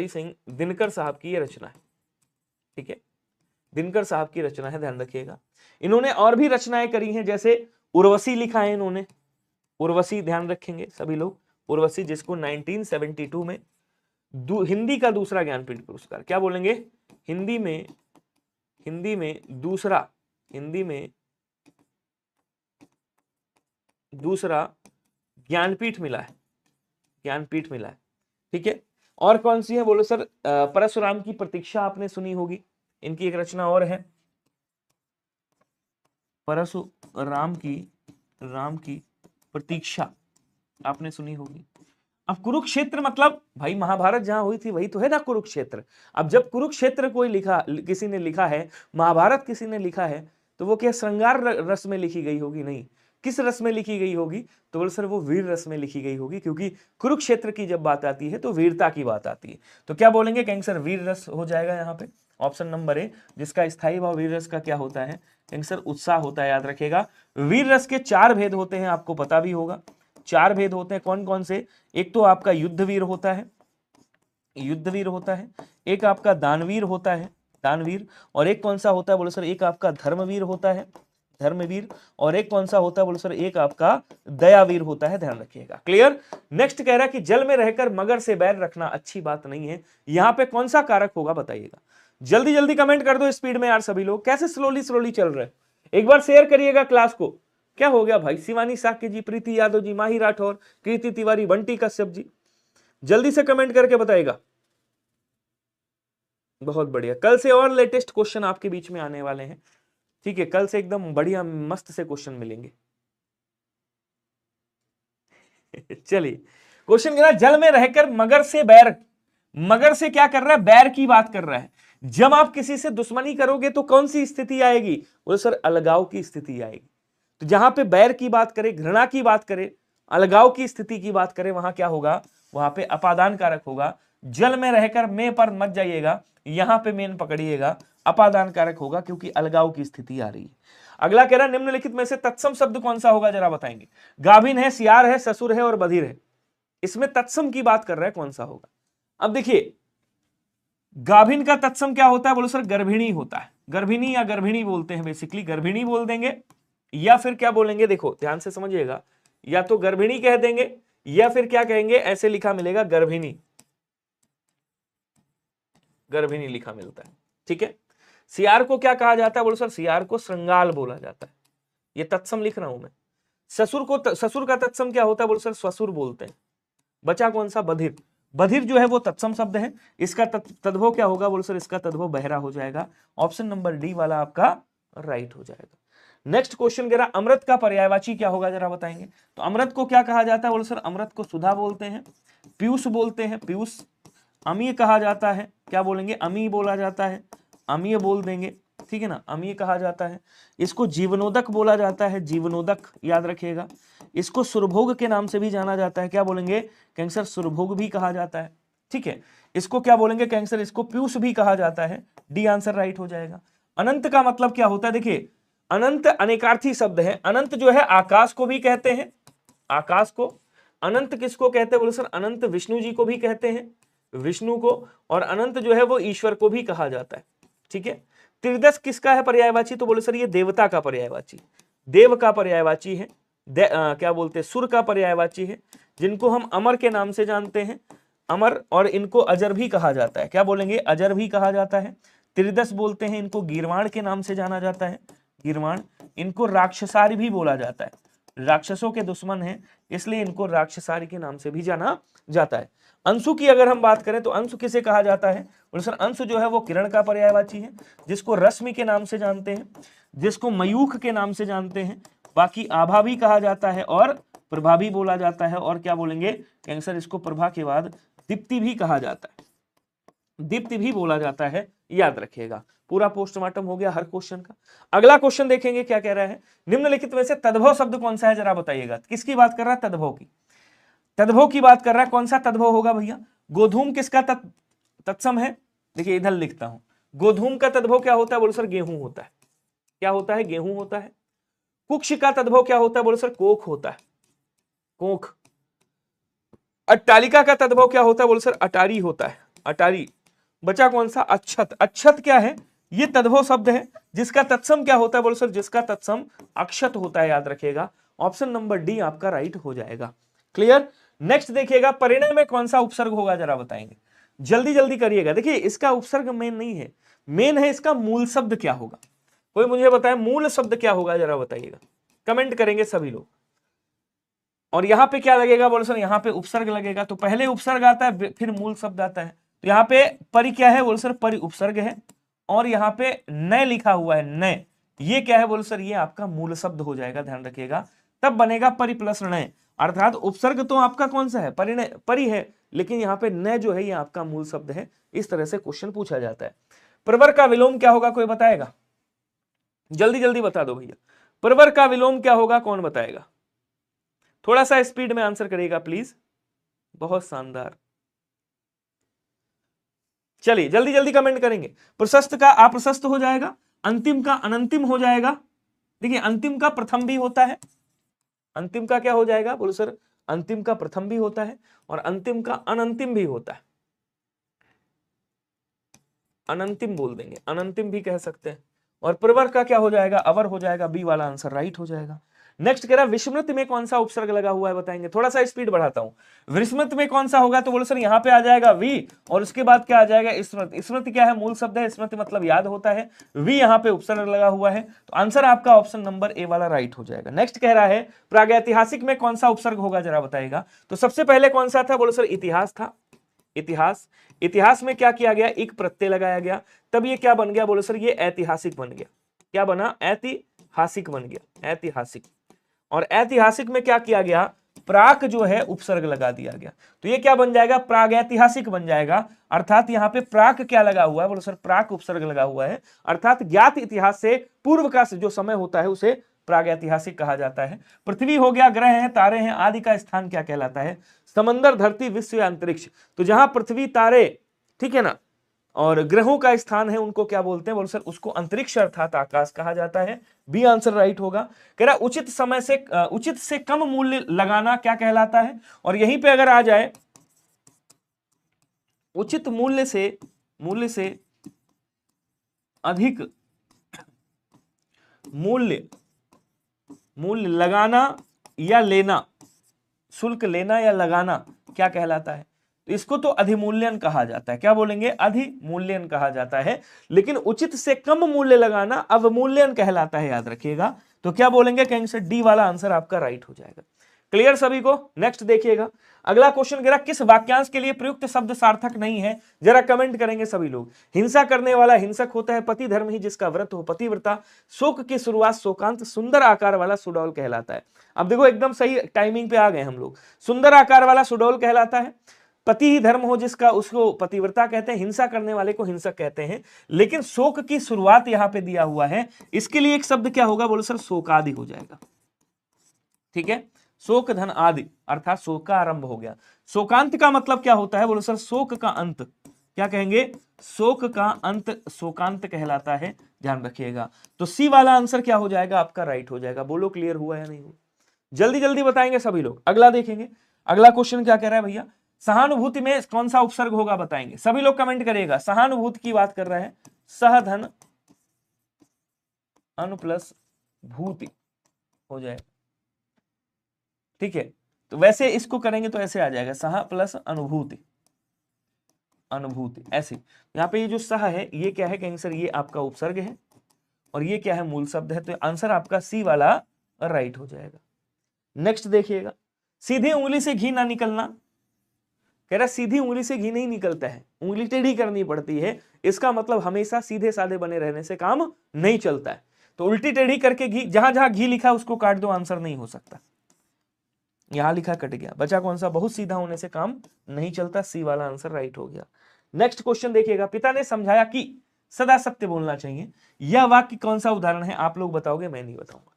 सिंह दिनकर साहब की ये रचना है। ठीक है, दिनकर साहब की रचना है, ध्यान रखिएगा। इन्होंने और भी रचनाएं करी हैं, जैसे उर्वशी लिखा है इन्होंने, उर्वशी, ध्यान रखेंगे सभी लोग। उर्वशी जिसको 1972 में हिंदी का दूसरा ज्ञानपीठ पुरस्कार, क्या बोलेंगे? हिंदी में दूसरा ज्ञानपीठ मिला है, ज्ञानपीठ मिला है। ठीक है, और कौन सी है? बोलो सर परशुराम की प्रतीक्षा आपने सुनी होगी, इनकी एक रचना और है, परशुराम की प्रतीक्षा आपने सुनी होगी। अब कुरुक्षेत्र मतलब भाई महाभारत जहां हुई थी वही तो है ना कुरुक्षेत्र। अब जब कुरुक्षेत्र किसी ने लिखा है, महाभारत किसी ने लिखा है, तो वो क्या श्रृंगार रस में लिखी गई होगी? नहीं। किस रस में लिखी गई होगी? तो बोल सर वो वीर रस में लिखी गई होगी, क्योंकि कुरुक्षेत्र की जब बात आती है तो वीरता की बात आती है। तो क्या बोलेंगे? कहेंगे सर वीर रस हो जाएगा यहाँ पे, ऑप्शन नंबर ए, जिसका स्थायी भाव वीर रस का क्या होता है? कहेंगे सर उत्साह होता है। याद रखिएगा, वीर रस के 4 भेद होते हैं, आपको पता भी होगा। 4 भेद होते हैं, कौन कौन से? एक तो आपका युद्धवीर होता है, एक आपका दानवीर होता है, दानवीर। और एक कौन सा होता है? बोलो सर एक आपका धर्मवीर होता है, धर्मवीर। और एक कौन सा होता है? बोलो सर एक आपका दयावीर होता है, ध्यान रखिएगा। क्लियर? नेक्स्ट कह रहा है कि जल में रहकर मगर से बैर रखना अच्छी बात नहीं है, यहां पे कौन सा कारक होगा बताइएगा। जल्दी जल्दी कमेंट कर दो स्पीड में यार सभी लोग। कैसे स्लोली चल रहे हैं? एक बार शेयर करिएगा क्लास को। क्या हो गया भाई? शिवानी साक्य जी, प्रीति यादव जी, माही राठौर, कृति तिवारी, बंटी कश्यप जी, जल्दी से कमेंट करके बताइएगा। बहुत बढ़िया, कल से और लेटेस्ट क्वेश्चन आपके बीच में आने वाले हैं। ठीक है, कल से एकदम बढ़िया मस्त से क्वेश्चन मिलेंगे। चलिए, क्वेश्चन कह जल में रहकर मगर से बैर, मगर से क्या कर रहा है? बैर की बात कर रहा है। जब आप किसी से दुश्मनी करोगे तो कौन सी स्थिति आएगी? बोले सर अलगाव की स्थिति आएगी। तो जहां पे बैर की बात करें, घृणा की बात करें, अलगाव की स्थिति की बात करें, वहां क्या होगा? वहां पे अपादान कारक होगा। जल में रहकर में पर मत जाइएगा, यहां पे मेन पकड़िएगा, अपादान कारक होगा, क्योंकि अलगाव की स्थिति आ रही है। अगला कह रहा निम्नलिखित में से तत्सम शब्द कौन सा होगा जरा बताएंगे। गाभिन है, सियार है, ससुर है और बधिर है, इसमें तत्सम की बात कर रहा है, कौन सा होगा? अब देखिए, गाभिन का तत्सम क्या होता है? बोलो सर गर्भिणी होता है। गर्भिणी या गर्भिणी बोलते हैं, बेसिकली गर्भिणी बोल देंगे, या फिर क्या बोलेंगे? देखो ध्यान से समझिएगा, या तो गर्भिणी कह देंगे या फिर क्या कहेंगे? ऐसे लिखा मिलेगा गर्भिणी, गर्भिणी लिखा मिलता है। ठीक है, सियार को क्या कहा जाता है? बोलो सर सियार को श्रृंगाल बोला जाता है। ये तत्सम लिख रहा हूं मैं। ससुर का तत्सम क्या होता है? बोलो सर ससुर बोलते हैं। बचा कौन सा? बधिर। बधिर जो है वो तत्सम शब्द है, इसका तद्भव क्या होगा? बोलो सर इसका तद्भव बहरा हो जाएगा। ऑप्शन नंबर डी वाला आपका राइट हो जाएगा। नेक्स्ट क्वेश्चन कह रहा अमृत का पर्यायवाची क्या होगा, जरा बताएंगे। तो अमृत को क्या कहा जाता है, बोलो सर अमृत को सुधा बोलते हैं, पीयूष बोलते हैं, पीयूष, अमीय कहा जाता है, क्या बोलेंगे, अमीय बोला जाता है, अमीय बोल देंगे, ठीक है ना, अमीय कहा जाता है। इसको जीवनोदक बोला जाता है, जीवनोदक याद रखिएगा। इसको सुरभोग के नाम से भी जाना जाता है, क्या बोलेंगे, कैंसर सुरभोग भी कहा जाता है, ठीक है। इसको क्या बोलेंगे कैंसर, इसको पीयूष भी कहा जाता है, डी आंसर राइट हो जाएगा। अनंत का मतलब क्या होता है, देखिए अनंत अनेकार्थी शब्द है। अनंत जो है आकाश को भी कहते हैं, आकाश को। अनंत किसको कहते हैं, बोलो सर अनंत विष्णु जी को भी कहते हैं, विष्णु को। और अनंत जो है वो ईश्वर को भी कहा जाता है, ठीक है। त्रिदश किसका है पर्यायवाची, तो बोले सर ये देवता का पर्यायवाची, देव का पर्यायवाची है, क्या बोलते हैं, सुर का पर्यायवाची है, जिनको हम अमर के नाम से जानते हैं, अमर। और इनको अजर भी कहा जाता है, क्या बोलेंगे, अजर भी कहा जाता है। त्रिदश बोलते हैं, इनको गीर्वाण के नाम से जाना जाता है, गीर्वाण। इनको राक्षसारी भी बोला जाता है, राक्षसों के दुश्मन हैं इसलिए इनको राक्षसारी के नाम से भी जाना जाता है। अंशु की अगर हम बात करें तो अंशु किसे कहा जाता है, बोले सर अंशु जो है वो किरण का पर्यायवाची है, जिसको रश्मि के नाम से जानते हैं, जिसको मयूख के नाम से जानते हैं। बाकी आभा भी कहा जाता है और प्रभा भी बोला जाता है। और क्या बोलेंगे कैंसर, इसको प्रभा के बाद दीप्ति भी कहा जाता है, दीप्ति भी बोला जाता है, याद रखिएगा। पूरा पोस्टमार्टम हो गया हर क्वेश्चन का। अगला क्वेश्चन देखेंगे क्या कह रहा है, निम्नलिखित में से तद्भव शब्द कौन सा है, जरा बताइएगा। किसकी बात कर रहा है, तद्भव की, तद्भव की बात कर रहा है। कौन सा तद्भव होगा भैया, गोधूम किसका तत्सम है, देखिए इधर लिखता हूं। गोधूम का तद्भव क्या होता है, बोलो सर गेहूं होता है, क्या होता है, गेहूं होता है। कुक्ष का तद्भव क्या होता है, बोलो सर कोख होता है, कोख। अट्टालिका का तद्भव क्या होता है, बोलो सर अटारी होता है, अटारी। बचा कौन सा, अक्षत। अक्षत क्या है, ये तद्भव शब्द है। जिसका तत्सम क्या होता है, बोलो सर जिसका तत्सम अक्षत होता है, याद रखिएगा। ऑप्शन नंबर डी आपका राइट हो जाएगा। क्लियर। नेक्स्ट देखिएगा, परिणय में कौन सा उपसर्ग होगा, जरा बताएंगे, जल्दी जल्दी करिएगा। देखिए इसका उपसर्ग मेन नहीं है, मेन है इसका मूल शब्द क्या होगा। कोई मुझे बताए मूल शब्द क्या होगा, जरा बताइएगा, कमेंट करेंगे सभी लोग। और यहां पे क्या लगेगा, बोलो सर यहां पे उपसर्ग लगेगा। तो पहले उपसर्ग आता है फिर मूल शब्द आता है। तो यहाँ पे परि क्या है, बोलो सर परि उपसर्ग है। और यहाँ पे नय लिखा हुआ है, नय, ये क्या है, बोलो सर ये आपका मूल शब्द हो जाएगा, ध्यान रखिएगा। तब बनेगा परि प्लस नय, अर्थात उपसर्ग तो आपका कौन सा है, परिणय, परि है, लेकिन यहाँ पे नय जो है ये आपका मूल शब्द है। इस तरह से क्वेश्चन पूछा जाता है। प्रवर का विलोम क्या होगा, कोई बताएगा, जल्दी जल्दी बता दो भैया। प्रवर का विलोम क्या होगा, कौन बताएगा, थोड़ा सा स्पीड में आंसर करिएगा प्लीज, बहुत शानदार। चलिए जल्दी जल्दी कमेंट करेंगे। प्रशस्त का अप्रशस्त हो जाएगा, अंतिम का अनंतिम हो जाएगा। देखिए अंतिम का प्रथम भी होता है, अंतिम का क्या हो जाएगा, बोलो सर अंतिम का प्रथम भी होता है और अंतिम का अनंतिम भी होता है। अनंतिम बोल देंगे, अनंतिम भी कह सकते हैं। और प्रवर का क्या हो जाएगा, अवर हो जाएगा, बी वाला आंसर राइट हो जाएगा। नेक्स्ट कह रहा है विस्मृत में कौन सा उपसर्ग लगा हुआ है, बताएंगे। थोड़ा सा स्पीड बढ़ाता हूं। विस्मृत में कौन सा होगा, तो बोलो सर यहाँ पे आ जाएगा वी, और उसके बाद क्या आ जाएगा, स्मृति। स्मृति क्या है, मूल शब्द है, स्मृति मतलब याद होता है, वी यहाँ पे उपसर्ग लगा हुआ है। तो आंसर आपका ऑप्शन नंबर ए वाला राइट हो जाएगा। नेक्स्ट कह रहा है प्रागैतिहासिक में कौन सा उपसर्ग होगा, जरा बताएगा। तो सबसे पहले कौन सा था, बोलो सर इतिहास था, इतिहास। इतिहास में क्या किया गया, एक प्रत्यय लगाया गया, तब ये क्या बन गया, बोलो सर ये ऐतिहासिक बन गया। क्या बना, ऐतिहासिक बन गया, ऐतिहासिक। और ऐतिहासिक में क्या किया गया, प्राक जो है उपसर्ग लगा दिया गया, तो ये क्या बन जाएगा, प्रागैतिहासिक बन जाएगा। अर्थात यहाँ पे प्राक क्या लगा हुआ है, बोलो सर प्राक उपसर्ग लगा हुआ है। अर्थात ज्ञात इतिहास से पूर्व का जो समय होता है उसे प्रागैतिहासिक कहा जाता है। पृथ्वी हो गया, ग्रह हैं, तारे हैं, आदि का स्थान क्या कहलाता है, समंदर, धरती, विश्व या अंतरिक्ष। तो जहां पृथ्वी, तारे, ठीक है ना, और ग्रहों का स्थान है उनको क्या बोलते हैं, बोलो सर उसको अंतरिक्ष अर्थात आकाश कहा जाता है। बी आंसर राइट होगा। कह रहा उचित समय से उचित से कम मूल्य लगाना क्या कहलाता है। और यहीं पे अगर आ जाए उचित मूल्य से अधिक मूल्य लगाना या लेना, शुल्क लेना या लगाना क्या कहलाता है, तो इसको तो अधिमूल्यन कहा जाता है। क्या बोलेंगे, अधिमूल्यन कहा जाता है। लेकिन उचित से कम मूल्य लगाना अवमूल्यन कहलाता है, याद रखिएगा। तो क्या बोलेंगे, कहेंगे सर डी वाला आंसर आपका राइट हो जाएगा। क्लियर सभी को? नेक्स्ट देखिएगा अगला क्वेश्चन कह रहा किस वाक्यांश के लिए प्रयुक्त शब्द सार्थक नहीं है, जरा कमेंट करेंगे सभी लोग। हिंसा करने वाला हिंसक होता है, पति धर्म ही जिसका व्रत हो पतिव्रता, शोक की शुरुआत शोकांत, सुंदर आकार वाला सुडौल कहलाता है। अब देखो एकदम सही टाइमिंग पे आ गए हम लोग। सुंदर आकार वाला सुडौल कहलाता है, पति ही धर्म हो जिसका उसको पतिव्रता कहते हैं, हिंसा करने वाले को हिंसक कहते हैं। लेकिन शोक की शुरुआत यहां पे दिया हुआ है, इसके लिए एक शब्द क्या होगा, बोलो सर शोकादि हो जाएगा। ठीक है, शोक धन आदि अर्थात शोक का आरंभ हो गया। शोकांत का मतलब क्या होता है, बोलो सर शोक का अंत। क्या कहेंगे, शोक का अंत शोकांत कहलाता है, ध्यान रखिएगा। तो सी वाला आंसर क्या हो जाएगा आपका, राइट हो जाएगा। बोलो क्लियर हुआ या नहीं हुआ, जल्दी जल्दी बताएंगे सभी लोग। अगला देखेंगे, अगला क्वेश्चन क्या कह रहा है भैया, सहानुभूति में कौन सा उपसर्ग होगा बताएंगे, सभी लोग कमेंट करिएगा। सहानुभूति की बात कर रहा है, सह धन अनु प्लस भूति हो जाए। ठीक है, तो वैसे इसको करेंगे तो ऐसे आ जाएगा, सह प्लस अनुभूति, अनुभूति ऐसे। यहाँ पे ये जो सह है ये क्या है, कहेंगे सर ये आपका उपसर्ग है और ये क्या है, मूल शब्द है। तो आंसर आपका सी वाला राइट हो जाएगा। नेक्स्ट देखिएगा, सीधी उंगली से घी ना निकलना, कह रहा सीधी उंगली से घी नहीं निकलता है, उंगली टेढ़ी करनी पड़ती है। इसका मतलब हमेशा सीधे साधे बने रहने से काम नहीं चलता है। तो उल्टी टेढ़ी करके घी, जहां जहां घी लिखा उसको काट दो, आंसर नहीं हो सकता। यहां लिखा कट गया, बचा कौन सा, बहुत सीधा होने से काम नहीं चलता, सी वाला आंसर राइट हो गया। नेक्स्ट क्वेश्चन देखिएगा, पिता ने समझाया कि सदा सत्य बोलना चाहिए, यह वाक्य कौन सा उदाहरण है, आप लोग बताओगे मैं नहीं बताऊंगा।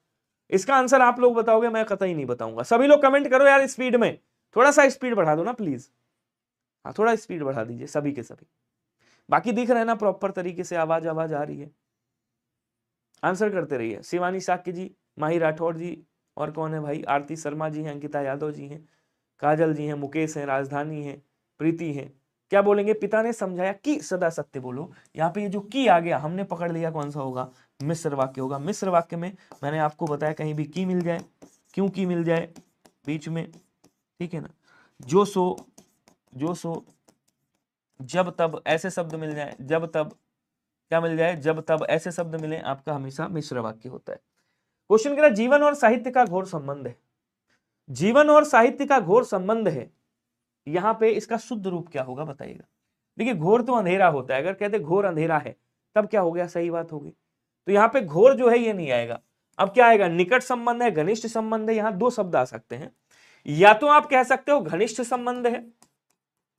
इसका आंसर आप लोग बताओगे, मैं कतई नहीं बताऊंगा। सभी लोग कमेंट करो यार स्पीड में, थोड़ा सा स्पीड बढ़ा दो ना प्लीज। हाँ थोड़ा स्पीड बढ़ा दीजिए सभी के सभी। बाकी दिख रहे हैं ना प्रॉपर तरीके से, आवाज आवाज आ रही है। आंसर करते रहिए। शिवानी साक्य जी, माही राठौड़ जी, और कौन है भाई, आरती शर्मा जी हैं, अंकिता यादव जी हैं, काजल जी हैं, मुकेश हैं, राजधानी हैं, प्रीति हैं। क्या बोलेंगे, पिता ने समझाया कि सदा सत्य बोलो। यहाँ पे ये जो की आ गया हमने पकड़ लिया, कौन सा होगा, मिश्र वाक्य होगा। मिश्र वाक्य में मैंने आपको बताया कहीं भी की मिल जाए, क्यों की मिल जाए बीच में, ठीक है ना, जो सो, जो सो, जब तब ऐसे शब्द मिल जाए, जब तब क्या मिल जाए, जब तब ऐसे शब्द मिले, आपका हमेशा मिश्र वाक्य होता है। क्वेश्चन कह रहा जीवन और साहित्य का घोर संबंध है, जीवन और साहित्य का घोर संबंध है, यहां पे इसका शुद्ध रूप क्या होगा बताइएगा। देखिए घोर तो अंधेरा होता है, अगर कहते घोर अंधेरा है तब क्या हो गया, सही बात होगी। तो यहाँ पे घोर जो है ये नहीं आएगा। अब क्या आएगा, निकट संबंध है, घनिष्ठ संबंध है। यहाँ दो शब्द आ सकते हैं, या तो आप कह सकते हो घनिष्ठ संबंध है,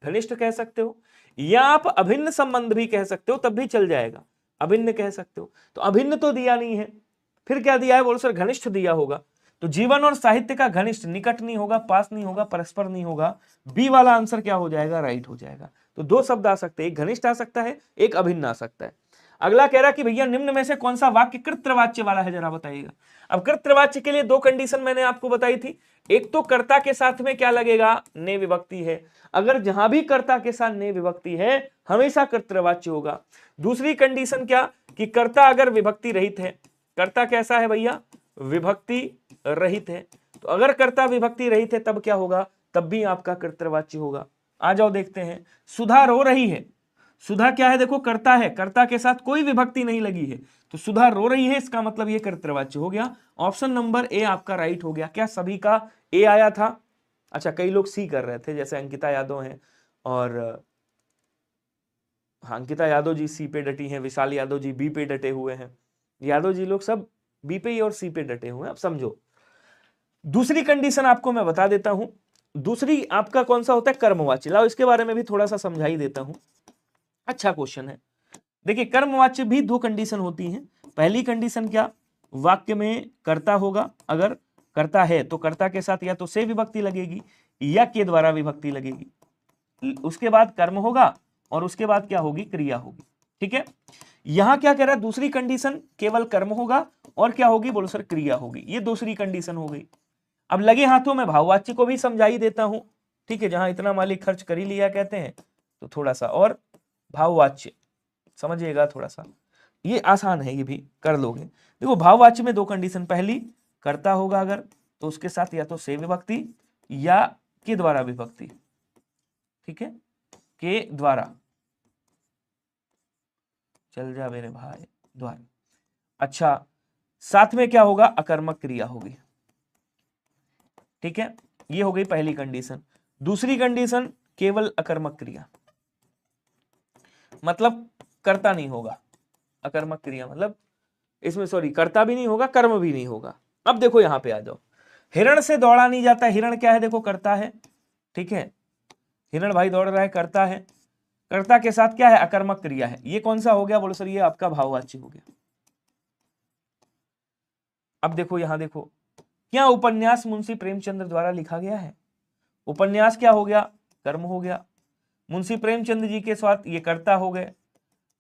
घनिष्ठ कह सकते हो, या आप अभिन्न संबंध भी कह सकते हो, तब भी चल जाएगा, अभिन्न कह सकते हो। तो अभिन्न तो दिया नहीं है, फिर क्या दिया है, बोलो सर घनिष्ठ दिया होगा। तो जीवन और साहित्य का घनिष्ठ, निकट नहीं होगा, पास नहीं होगा, परस्पर नहीं होगा, बी वाला आंसर क्या हो जाएगा, राइट हो जाएगा। तो दो शब्द आ सकते हैं, एक घनिष्ठ आ सकता है, एक अभिन्न आ सकता है। अगला कह रहा कि भैया निम्न में से कौन सा वाक्य कृतवाच्य वाला है, जरा बताइएगा। अब कृतवाच्य के लिए दो कंडीशन मैंने आपको बताई थी, एक तो कर्ता के साथ में क्या लगेगा, ने विभक्ति है, अगर जहां भी कर्ता के साथ ने विभक्ति है हमेशा कृतवाच्य होगा। दूसरी कंडीशन क्या, कि कर्ता अगर विभक्ति रहित है, कर्ता कैसा है भैया, विभक्ति रहित है। तो अगर कर्ता विभक्ति रहित है तब क्या होगा, तब भी आपका कृतवाच्य होगा। आ जाओ देखते हैं, सुधा रो रही है, सुधा क्या है, देखो कर्ता है, कर्ता के साथ कोई विभक्ति नहीं लगी है, तो सुधा रो रही है, इसका मतलब ये कृतवाच्य हो गया। ऑप्शन नंबर ए आपका राइट हो गया। क्या सभी का ए आया था? अच्छा कई लोग सी कर रहे थे, जैसे अंकिता यादव हैं, और हाँ अंकिता यादव जी सी पे डटी हैं, विशाल यादव जी बी पे डटे हुए हैं, यादव जी लोग सब बी पे और सी पे डटे हुए हैं। अब समझो दूसरी कंडीशन आपको मैं बता देता हूं, दूसरी आपका कौन सा होता है, कर्मवाच्य। लाओ इसके बारे में भी थोड़ा सा समझा ही देता हूं, अच्छा क्वेश्चन है। देखिए कर्मवाच्य भी दो कंडीशन होती हैं। पहली कंडीशन क्या, वाक्य में कर्ता होगा, अगर कर्ता है तो कर्ता के साथ या तो से विभक्ति लगेगी या के द्वारा विभक्ति लगेगी, उसके बाद कर्म होगा और उसके बाद क्या होगी, क्रिया होगी। ठीक है, यहां क्या कह रहा है, दूसरी कंडीशन केवल कर्म होगा और क्या होगी, बोलो सर क्रिया होगी। ये दूसरी कंडीशन हो गई। अब लगे हाथों में भाववाच्य को भी समझा ही देता हूं, ठीक है, जहां इतना मालिक खर्च कर ही लिया कहते हैं, तो थोड़ा सा और भाववाच्य समझिएगा, थोड़ा सा ये आसान है, ये भी कर लोगे। देखो भाववाच्य में दो कंडीशन, पहली कर्ता होगा अगर तो उसके साथ या तो से विभक्ति या के द्वारा विभक्ति, ठीक है, के द्वारा, चल जा मेरे भाई द्वारा। अच्छा साथ में क्या होगा, अकर्मक क्रिया होगी, ठीक है, ये हो गई पहली कंडीशन। दूसरी कंडीशन केवल अकर्मक क्रिया, मतलब कर्ता नहीं होगा। अकर्मक क्रिया मतलब इसमें सॉरी कर्ता भी नहीं होगा, कर्म भी नहीं होगा। अब देखो यहां पे आ जाओ, हिरण से दौड़ा नहीं जाता, हिरण क्या है देखो कर्ता है, ठीक है, हिरण भाई दौड़ रहा है, कर्ता है, कर्ता के साथ क्या है अकर्मक क्रिया है। ये कौन सा हो गया बोलो सर, ये आपका भाववाच्य हो गया। अब देखो यहां देखो, क्या उपन्यास मुंशी प्रेमचंद्र द्वारा लिखा गया है, उपन्यास क्या हो गया कर्म हो गया, मुंशी प्रेमचंद जी के साथ ये कर्ता हो गए,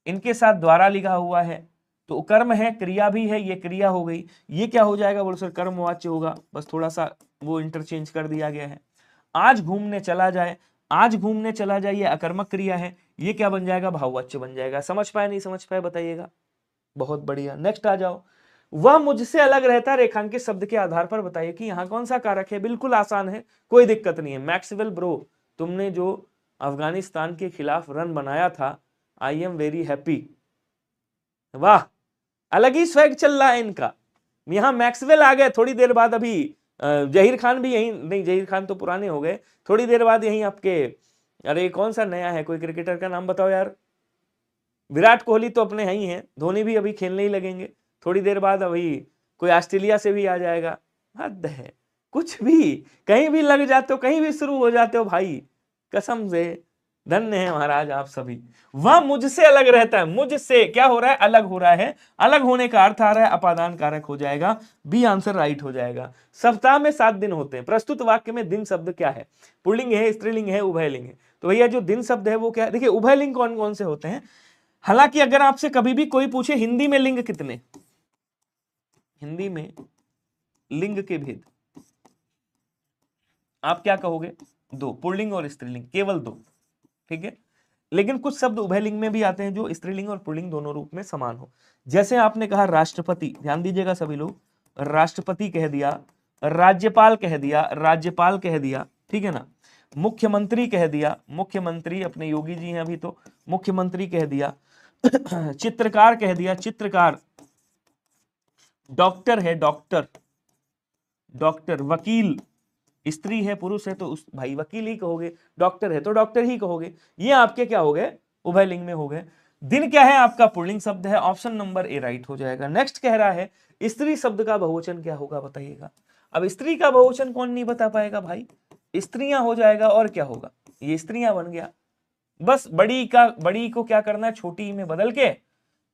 इनके साथ द्वारा लिखा हुआ है तो कर्म है, क्रिया भी है, ये क्रिया हो गई। ये क्या हो जाएगा बोलो सर, कर्मवाच्य होगा, बस थोड़ा सा वो इंटरचेंज कर दिया गया है। आज घूमने चला जाए, आज घूमने चला जाए ये अकर्मक क्रिया है, ये क्या बन जाएगा भाववाच्य बन जाएगा। समझ पाए नहीं समझ पाए बताइएगा, बहुत बढ़िया। नेक्स्ट आ जाओ, वह मुझसे अलग रहता रेखांकित शब्द के आधार पर बताइए कि यहाँ कौन सा कारक है। बिल्कुल आसान है, कोई दिक्कत नहीं है। मैक्सवेल ब्रो, तुमने जो अफगानिस्तान के खिलाफ रन बनाया था, आई एम वेरी हैप्पी। वाह, अलग ही स्वैग चल रहा है इनका। यहाँ मैक्सवेल आ गए, थोड़ी देर बाद अभी जहीर खान भी यहीं, नहीं जहीर खान तो पुराने हो गए, थोड़ी देर बाद यहीं आपके, अरे कौन सा नया है कोई क्रिकेटर का नाम बताओ यार, विराट कोहली तो अपने ही हैं, धोनी भी अभी खेलने ही लगेंगे थोड़ी देर बाद, अभी कोई ऑस्ट्रेलिया से भी आ जाएगा। हद है, कुछ भी कहीं भी लग जाते हो, कहीं भी शुरू हो जाते हो भाई, कसम से धन्य है महाराज आप सभी। वह मुझसे अलग रहता है, मुझसे क्या हो रहा है अलग हो रहा है, अलग होने का अर्थ आ रहा है अपादान कारक हो जाएगा, बी आंसर राइट हो जाएगा। सप्ताह में 7 दिन होते हैं, प्रस्तुत वाक्य में दिन शब्द क्या है, पुल्लिंग है, स्त्रीलिंग है, उभयलिंग है। तो भैया जो दिन शब्द है वो क्या है, देखिए उभयलिंग कौन कौन से होते हैं। हालांकि अगर आपसे कभी भी कोई पूछे हिंदी में लिंग कितने, हिंदी में लिंग के भेद, आप क्या कहोगे, 2, पुल्लिंग और स्त्रीलिंग, केवल 2, ठीक है। लेकिन कुछ शब्द उभयलिंग में भी आते हैं जो स्त्रीलिंग और पुल्लिंग दोनों रूप में समान हो। जैसे आपने कहा राष्ट्रपति, ध्यान दीजिएगा सभी लोग, राष्ट्रपति कह दिया, राज्यपाल कह दिया, राज्यपाल कह दिया, ठीक है ना, मुख्यमंत्री कह दिया, मुख्यमंत्री अपने योगी जी हैं अभी तो, मुख्यमंत्री कह दिया, चित्रकार कह दिया, चित्रकार, डॉक्टर है, डॉक्टर, डॉक्टर, वकील, स्त्री है पुरुष है तो उस भाई वकील ही कहोगे, डॉक्टर है तो डॉक्टर ही कहोगे। ये आपके क्या हो गए उभयलिंग में हो गए। दिन क्या है आपका पुल्लिंग शब्द है, ऑप्शन नंबर ए राइट हो जाएगा। नेक्स्ट कह रहा है स्त्री शब्द का बहुवचन क्या होगा बताइएगा। अब स्त्री का बहुवचन कौन नहीं बता पाएगा भाई, स्त्रियां हो जाएगा और क्या होगा, ये स्त्रियां बन गया। बस बड़ी को क्या करना है छोटी में बदल के,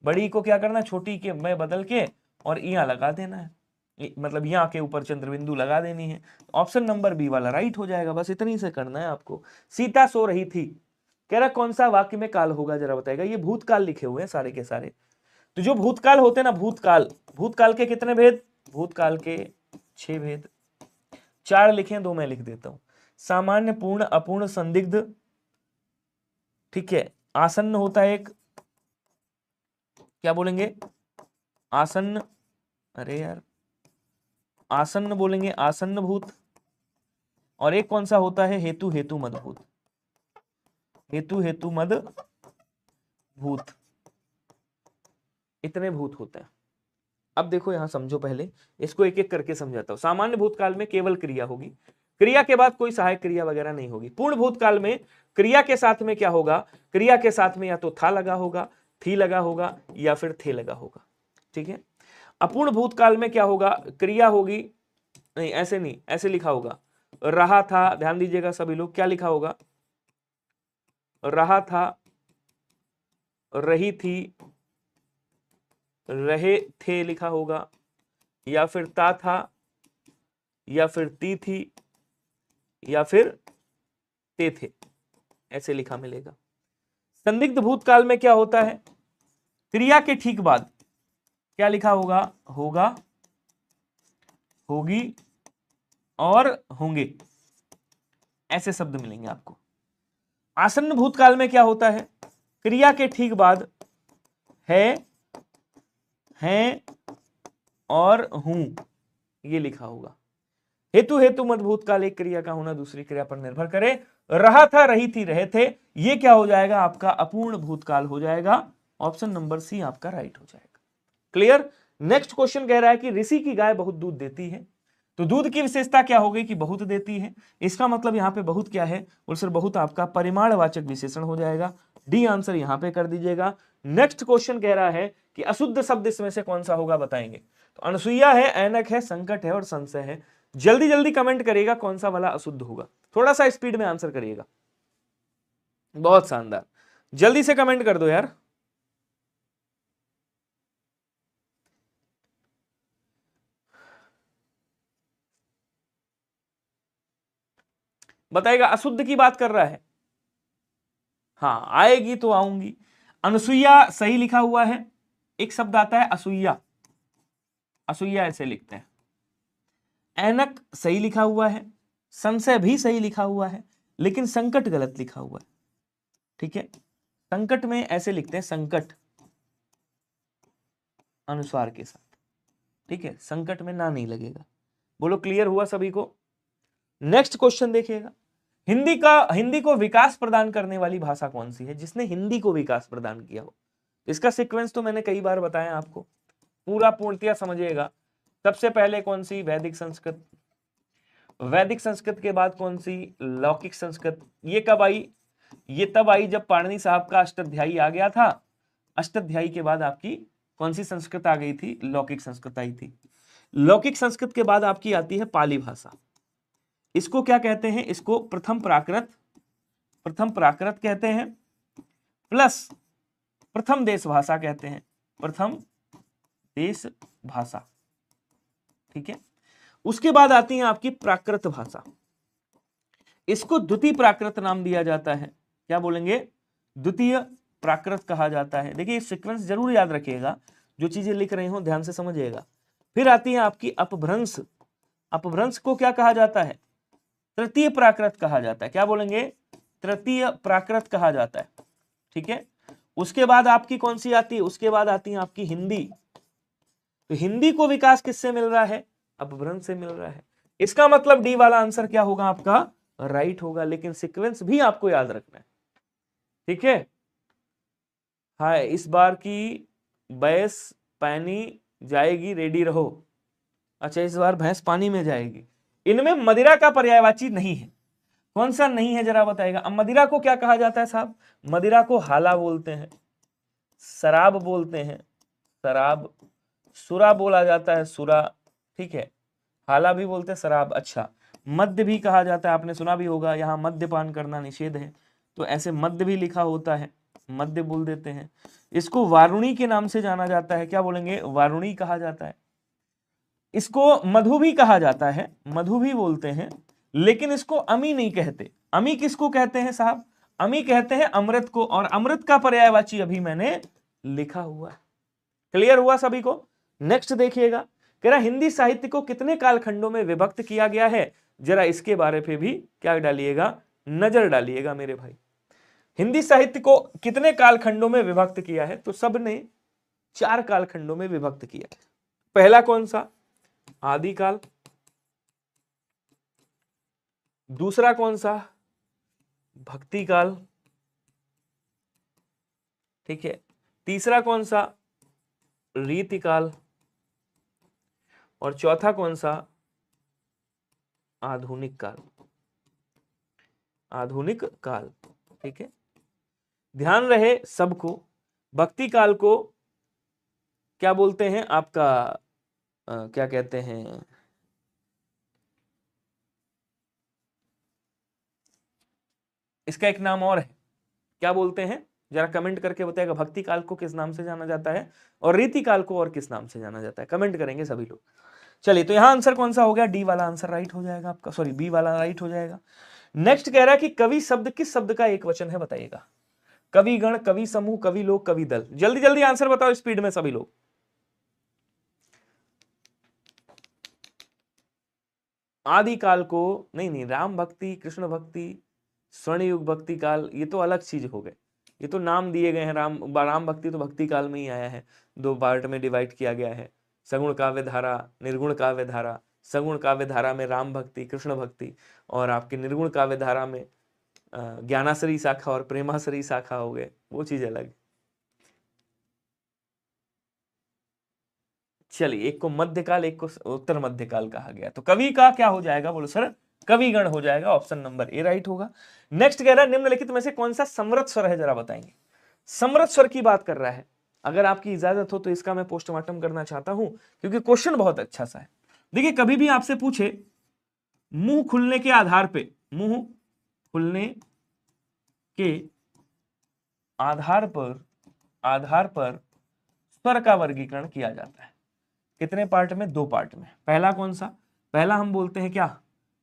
बड़ी को क्या करना है छोटी के में बदल के और यहाँ लगा देना है, मतलब यहाँ के ऊपर चंद्र बिंदु लगा देनी है। ऑप्शन नंबर बी वाला राइट हो जाएगा, बस इतनी से करना है आपको। सीता सो रही थी, कह रहा कौन सा वाक्य में काल होगा जरा बताएगा। ये भूतकाल लिखे हुए हैं सारे के सारे, तो जो भूतकाल होते हैं ना, भूतकाल, भूतकाल के कितने भेद, भूतकाल के 6 भेद, 4 लिखे 2 मैं लिख देता हूं। सामान्य, पूर्ण, अपूर्ण, संदिग्ध, ठीक है, आसन्न होता है एक, क्या बोलेंगे आसन्न, अरे यार आसन्न बोलेंगे, आसन्न भूत, और एक कौन सा होता है हेतु, हेतु मद भूत, हेतु हेतु मद भूत, इतने भूत होते हैं। अब देखो यहां समझो, पहले इसको एक एक करके समझाता हूं। सामान्य भूतकाल में केवल क्रिया होगी, क्रिया के बाद कोई सहायक क्रिया वगैरह नहीं होगी। पूर्ण भूतकाल में क्रिया के साथ में क्या होगा, क्रिया के साथ में या तो था लगा होगा, थी लगा होगा या फिर थे लगा होगा, ठीक है। अपूर्ण भूतकाल में क्या होगा, क्रिया होगी, नहीं ऐसे नहीं, ऐसे लिखा होगा रहा था, ध्यान दीजिएगा सभी लोग, क्या लिखा होगा, रहा था, रही थी, रहे थे लिखा होगा, या फिर ता था, या फिर ती थी, या फिर ते थे, ऐसे लिखा मिलेगा। संदिग्ध भूतकाल में क्या होता है, क्रिया के ठीक बाद क्या लिखा होगा, होगा, होगी और होंगे, ऐसे शब्द मिलेंगे आपको। आसन्न भूतकाल में क्या होता है, क्रिया के ठीक बाद है, हैं और हूं, ये लिखा होगा। हेतु हेतु मद भूतकाल एक क्रिया का होना दूसरी क्रिया पर निर्भर करे, रहा था, रही थी, रहे थे, ये क्या हो जाएगा आपका अपूर्ण भूतकाल हो जाएगा। ऑप्शन नंबर सी आपका राइट हो जाएगा। क्लियर। नेक्स्ट क्वेश्चन कह रहा है कि ऋषि की गाय बहुत दूध देती है, तो दूध की विशेषता क्या हो गई कि बहुत देती है। इसका मतलब यहाँ पे बहुत क्या है, बोल सर बहुत आपका परिमाणवाचक विशेषण हो जाएगा। डी आंसर यहाँ पे कर दीजिएगा। नेक्स्ट क्वेश्चन कह रहा है कि अशुद्ध शब्द इसमें से कौन सा होगा बताएंगे। तो अनसुईया है, ऐनक है, संकट है और संशय है। जल्दी जल्दी कमेंट करिएगा कौन सा वाला अशुद्ध होगा, थोड़ा सा स्पीड में आंसर करिएगा। बहुत शानदार, जल्दी से कमेंट कर दो यार। बताएगा, अशुद्ध की बात कर रहा है। हाँ आएगी तो आऊंगी। अनसुईया सही लिखा हुआ है, एक शब्द आता है असूया, असूया ऐसे लिखते हैं। ऐनक सही लिखा हुआ है, संशय भी सही लिखा हुआ है, लेकिन संकट गलत लिखा हुआ है। ठीक है, संकट में ऐसे लिखते हैं संकट अनुस्वार के साथ। ठीक है, संकट में ना नहीं लगेगा। बोलो क्लियर हुआ सभी को। नेक्स्ट क्वेश्चन देखिएगा, हिंदी को विकास प्रदान करने वाली भाषा कौन सी है, जिसने हिंदी को विकास प्रदान किया हो। इसका सीक्वेंस तो मैंने कई बार बताया आपको, पूरा पूर्णतया समझिएगा। सबसे पहले कौन सी, वैदिक संस्कृत। वैदिक संस्कृत के बाद कौन सी, लौकिक संस्कृत। ये कब आई, ये तब आई जब पाणिनि साहब का अष्टाध्यायी आ गया था। अष्टाध्यायी के बाद आपकी कौन सी संस्कृत आ गई थी, लौकिक संस्कृत आई थी। लौकिक संस्कृत के बाद आपकी आती है पाली भाषा। इसको क्या कहते हैं, इसको प्रथम प्राकृत, प्रथम प्राकृत कहते हैं, प्लस प्रथम देश भाषा कहते हैं, प्रथम देश भाषा। ठीक है, उसके बाद आती है आपकी प्राकृत भाषा। इसको द्वितीय प्राकृत नाम दिया जाता है। क्या बोलेंगे, द्वितीय प्राकृत कहा जाता है। देखिए सीक्वेंस जरूर याद रखिएगा, जो चीजें लिख रहे हो ध्यान से समझिएगा। फिर आती है आपकी अपभ्रंश। अपभ्रंश को क्या कहा जाता है, तृतीय प्राकृत कहा जाता है। क्या बोलेंगे, तृतीय प्राकृत कहा जाता है। ठीक है, उसके बाद आपकी कौन सी आती है, उसके बाद आती है आपकी हिंदी। तो हिंदी को विकास किससे मिल रहा है, अपभ्रंश से मिल रहा है। इसका मतलब डी वाला आंसर क्या होगा आपका, राइट होगा। लेकिन सीक्वेंस भी आपको याद रखना है। ठीक है, हाँ इस बार की भैंस पानी जाएगी, रेडी रहो। अच्छा इस बार भैंस पानी में जाएगी। इनमें मदिरा का पर्यायवाची नहीं है, कौन सा नहीं है जरा बताएगा। अब मदिरा को क्या कहा जाता है साहब, मदिरा को हाला बोलते हैं, शराब बोलते हैं, शराब, सुरा बोला जाता है, सुरा। ठीक है, हाला भी बोलते हैं, शराब। अच्छा, मद्य भी कहा जाता है, आपने सुना भी होगा, यहाँ मद्यपान करना निषेध है, तो ऐसे मद्य भी लिखा होता है, मद्य बोल देते हैं। इसको वारुणी के नाम से जाना जाता है। क्या बोलेंगे, वारुणी कहा जाता है। इसको मधु भी कहा जाता है, मधु भी बोलते हैं, लेकिन इसको अमी नहीं कहते। अमी किसको कहते हैं साहब, अमी कहते हैं अमृत को, और अमृत का पर्यायवाची अभी मैंने लिखा हुआ है। क्लियर हुआ सभी को। नेक्स्ट देखिएगा, कह रहा हिंदी साहित्य को कितने कालखंडों में विभक्त किया गया है, जरा इसके बारे पे भी क्या डालिएगा, नजर डालिएगा मेरे भाई। हिंदी साहित्य को कितने कालखंडों में विभक्त किया है, तो सबने 4 कालखंडों में विभक्त किया है। पहला कौन सा, आदिकाल। दूसरा कौन सा, भक्ति काल। ठीक है, तीसरा कौन सा, रीतिकाल। और चौथा कौन सा, आधुनिक काल, आधुनिक काल। ठीक है, ध्यान रहे सबको, भक्ति काल को क्या बोलते हैं आपका, क्या कहते हैं, इसका एक नाम और है, क्या बोलते हैं जरा कमेंट करके बताएगा। भक्ति काल को किस नाम से जाना जाता है, और रीति काल को और किस नाम से जाना जाता है, कमेंट करेंगे सभी लोग। चलिए, तो यहां आंसर कौन सा हो गया, डी वाला आंसर राइट हो जाएगा आपका, सॉरी बी वाला राइट हो जाएगा। नेक्स्ट कह रहा है कि कवि शब्द किस शब्द का एक वचन है, बताइएगा। कवि गण, कवि समूह, कवि लोग, कवि दल। जल्दी जल्दी आंसर बताओ स्पीड में सभी लोग। आदिकाल को नहीं, राम भक्ति, कृष्ण भक्ति, स्वर्ण युग भक्ति काल, ये तो अलग चीज हो गए, ये तो नाम दिए गए हैं। राम भक्ति तो भक्ति काल में ही आया है, 2 पार्ट में डिवाइड किया गया है, सगुण काव्य धारा, निर्गुण काव्य धारा। सगुण काव्य धारा में राम भक्ति, कृष्ण भक्ति, और आपके निर्गुण काव्य धारा में ज्ञानाश्रयी शाखा और प्रेमाश्रयी शाखा हो गए, वो चीज अलग। चलिए, एक को मध्यकाल, एक को उत्तर मध्यकाल कहा गया, तो कवि का क्या हो जाएगा, बोलो सर कविगण हो जाएगा, ऑप्शन नंबर ए राइट होगा। नेक्स्ट कह रहा है निम्नलिखित में से कौन सा समृत स्वर है, जरा बताएंगे। समृत स्वर की बात कर रहा है, अगर आपकी इजाजत हो तो इसका मैं पोस्टमार्टम करना चाहता हूं, क्योंकि क्वेश्चन बहुत अच्छा सा है। देखिए, कभी भी आपसे पूछे मुंह खुलने के आधार पे, मुंह खुलने के आधार पर स्वर का वर्गीकरण किया जाता है। कितने पार्ट में, 2 पार्ट में। पहला कौन सा, पहला हम बोलते हैं क्या,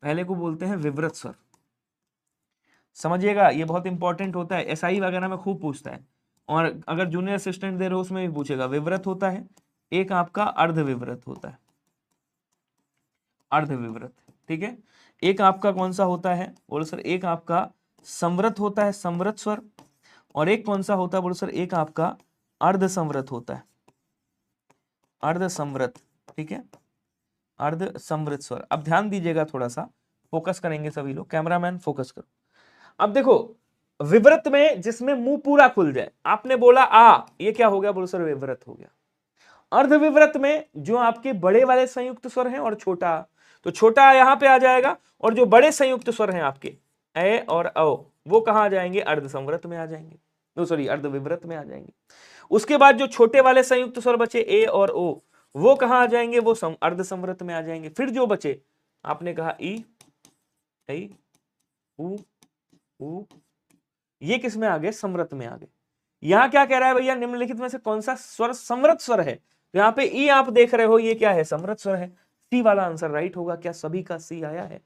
पहले को बोलते हैं विवृत स्वर। समझिएगा, ये बहुत इंपॉर्टेंट होता है, एसआई वगैरह में खूब पूछता है, और अगर जूनियर असिस्टेंट दे रहे हो उसमें भी पूछेगा। विवृत होता है, एक आपका अर्धविवृत होता है, अर्धविवृत, ठीक है। एक आपका कौन सा होता है, बोलो सर एक आपका समृत होता है, समृत स्वर, और एक कौन सा होता है, बोलो सर एक आपका अर्ध समृत होता है, अर्ध समृत, ठीक है, अर्ध समृत स्वर। अब ध्यान दीजिएगा, थोड़ा सा फोकस करेंगे सभी लोग, कैमरामैन फोकस करो। अब देखो, विवृत में जिसमें मुंह पूरा खुल जाए, आपने बोला आ, ये क्या हो गया, बोलो सर विवृत हो गया। अर्धविवृत में जो आपके बड़े वाले संयुक्त स्वर हैं और छोटा, तो छोटा यहां पे आ जाएगा, और जो बड़े संयुक्त स्वर हैं आपके ए और अ, वो कहां आ जाएंगे, अर्धसंवृत में आ जाएंगे, तो सॉरी अर्धविवृत में आ जाएंगे। उसके बाद जो छोटे वाले संयुक्त स्वर बचे ए और ओ, वो कहां आ जाएंगे, वो अर्धसंवृत में आ जाएंगे। फिर जो बचे, आपने कहा ई, ऐ, उ, ये किस में आ गए, समृत में आ गए। यहां क्या कह रहा है भैया, निम्नलिखित में से कौन सा स्वर समृत स्वर है, तो यहाँ पे ई आप देख रहे हो, ये क्या है, समृत स्वर है। सी वाला आंसर राइट होगा। क्या सभी का सी आया है?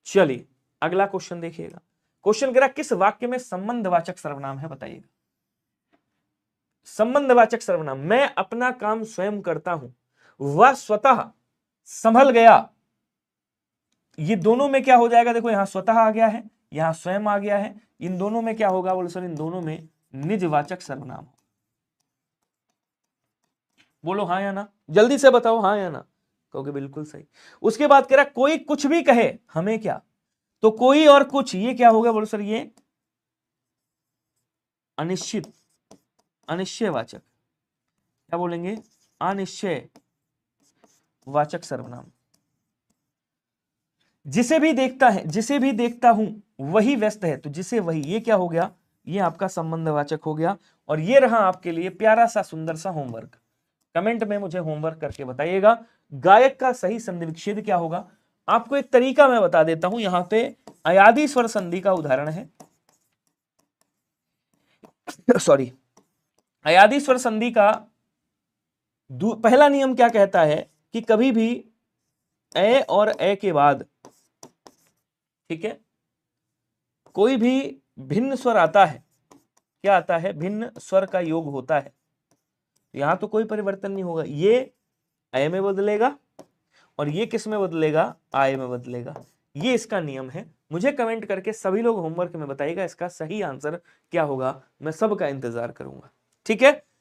चलिए अगला क्वेश्चन देखिएगा। क्वेश्चन कह रहा किस वाक्य में संबंधवाचक सर्वनाम है, बताइएगा। संबंधवाचक सर्वनाम, मैं अपना काम स्वयं करता हूं, वह स्वतः संभल गया, ये दोनों में क्या हो जाएगा, देखो यहां स्वतः आ गया है, यहां स्वयं आ गया है, इन दोनों में क्या होगा, बोलो सर इन दोनों में निजवाचक सर्वनाम। बोलो हाँ या ना, जल्दी से बताओ हाँ या ना, कहोगे बिल्कुल सही। उसके बाद कह रहा कोई कुछ भी कहे हमें क्या, तो कोई और कुछ, ये क्या होगा, बोलो सर ये अनिश्चित, अनिश्चयवाचक, क्या बोलेंगे, अनिश्चय वाचक सर्वनाम। जिसे भी देखता है, जिसे भी देखता हूं वही व्यस्त है, तो जिसे वही, ये क्या हो गया, ये आपका संबंधवाचक हो गया। और ये रहा आपके लिए प्यारा सा सुंदर सा होमवर्क। कमेंट में मुझे होमवर्क करके बताइएगा गायक का सही संधि विच्छेद क्या होगा। आपको एक तरीका मैं बता देता हूं, यहां पे अयादी स्वर संधि का उदाहरण है, सॉरी, अयादी स्वर संधि का पहला नियम क्या कहता है कि कभी भी ए और ए के बाद, ठीक है, कोई भी भिन्न स्वर आता है, क्या आता है, भिन्न स्वर का योग होता है। यहां तो कोई परिवर्तन नहीं होगा, ये ए में बदलेगा और ये किस में बदलेगा, आय में बदलेगा। ये इसका नियम है। मुझे कमेंट करके सभी लोग होमवर्क में बताइएगा इसका सही आंसर क्या होगा, मैं सबका इंतजार करूंगा, ठीक है।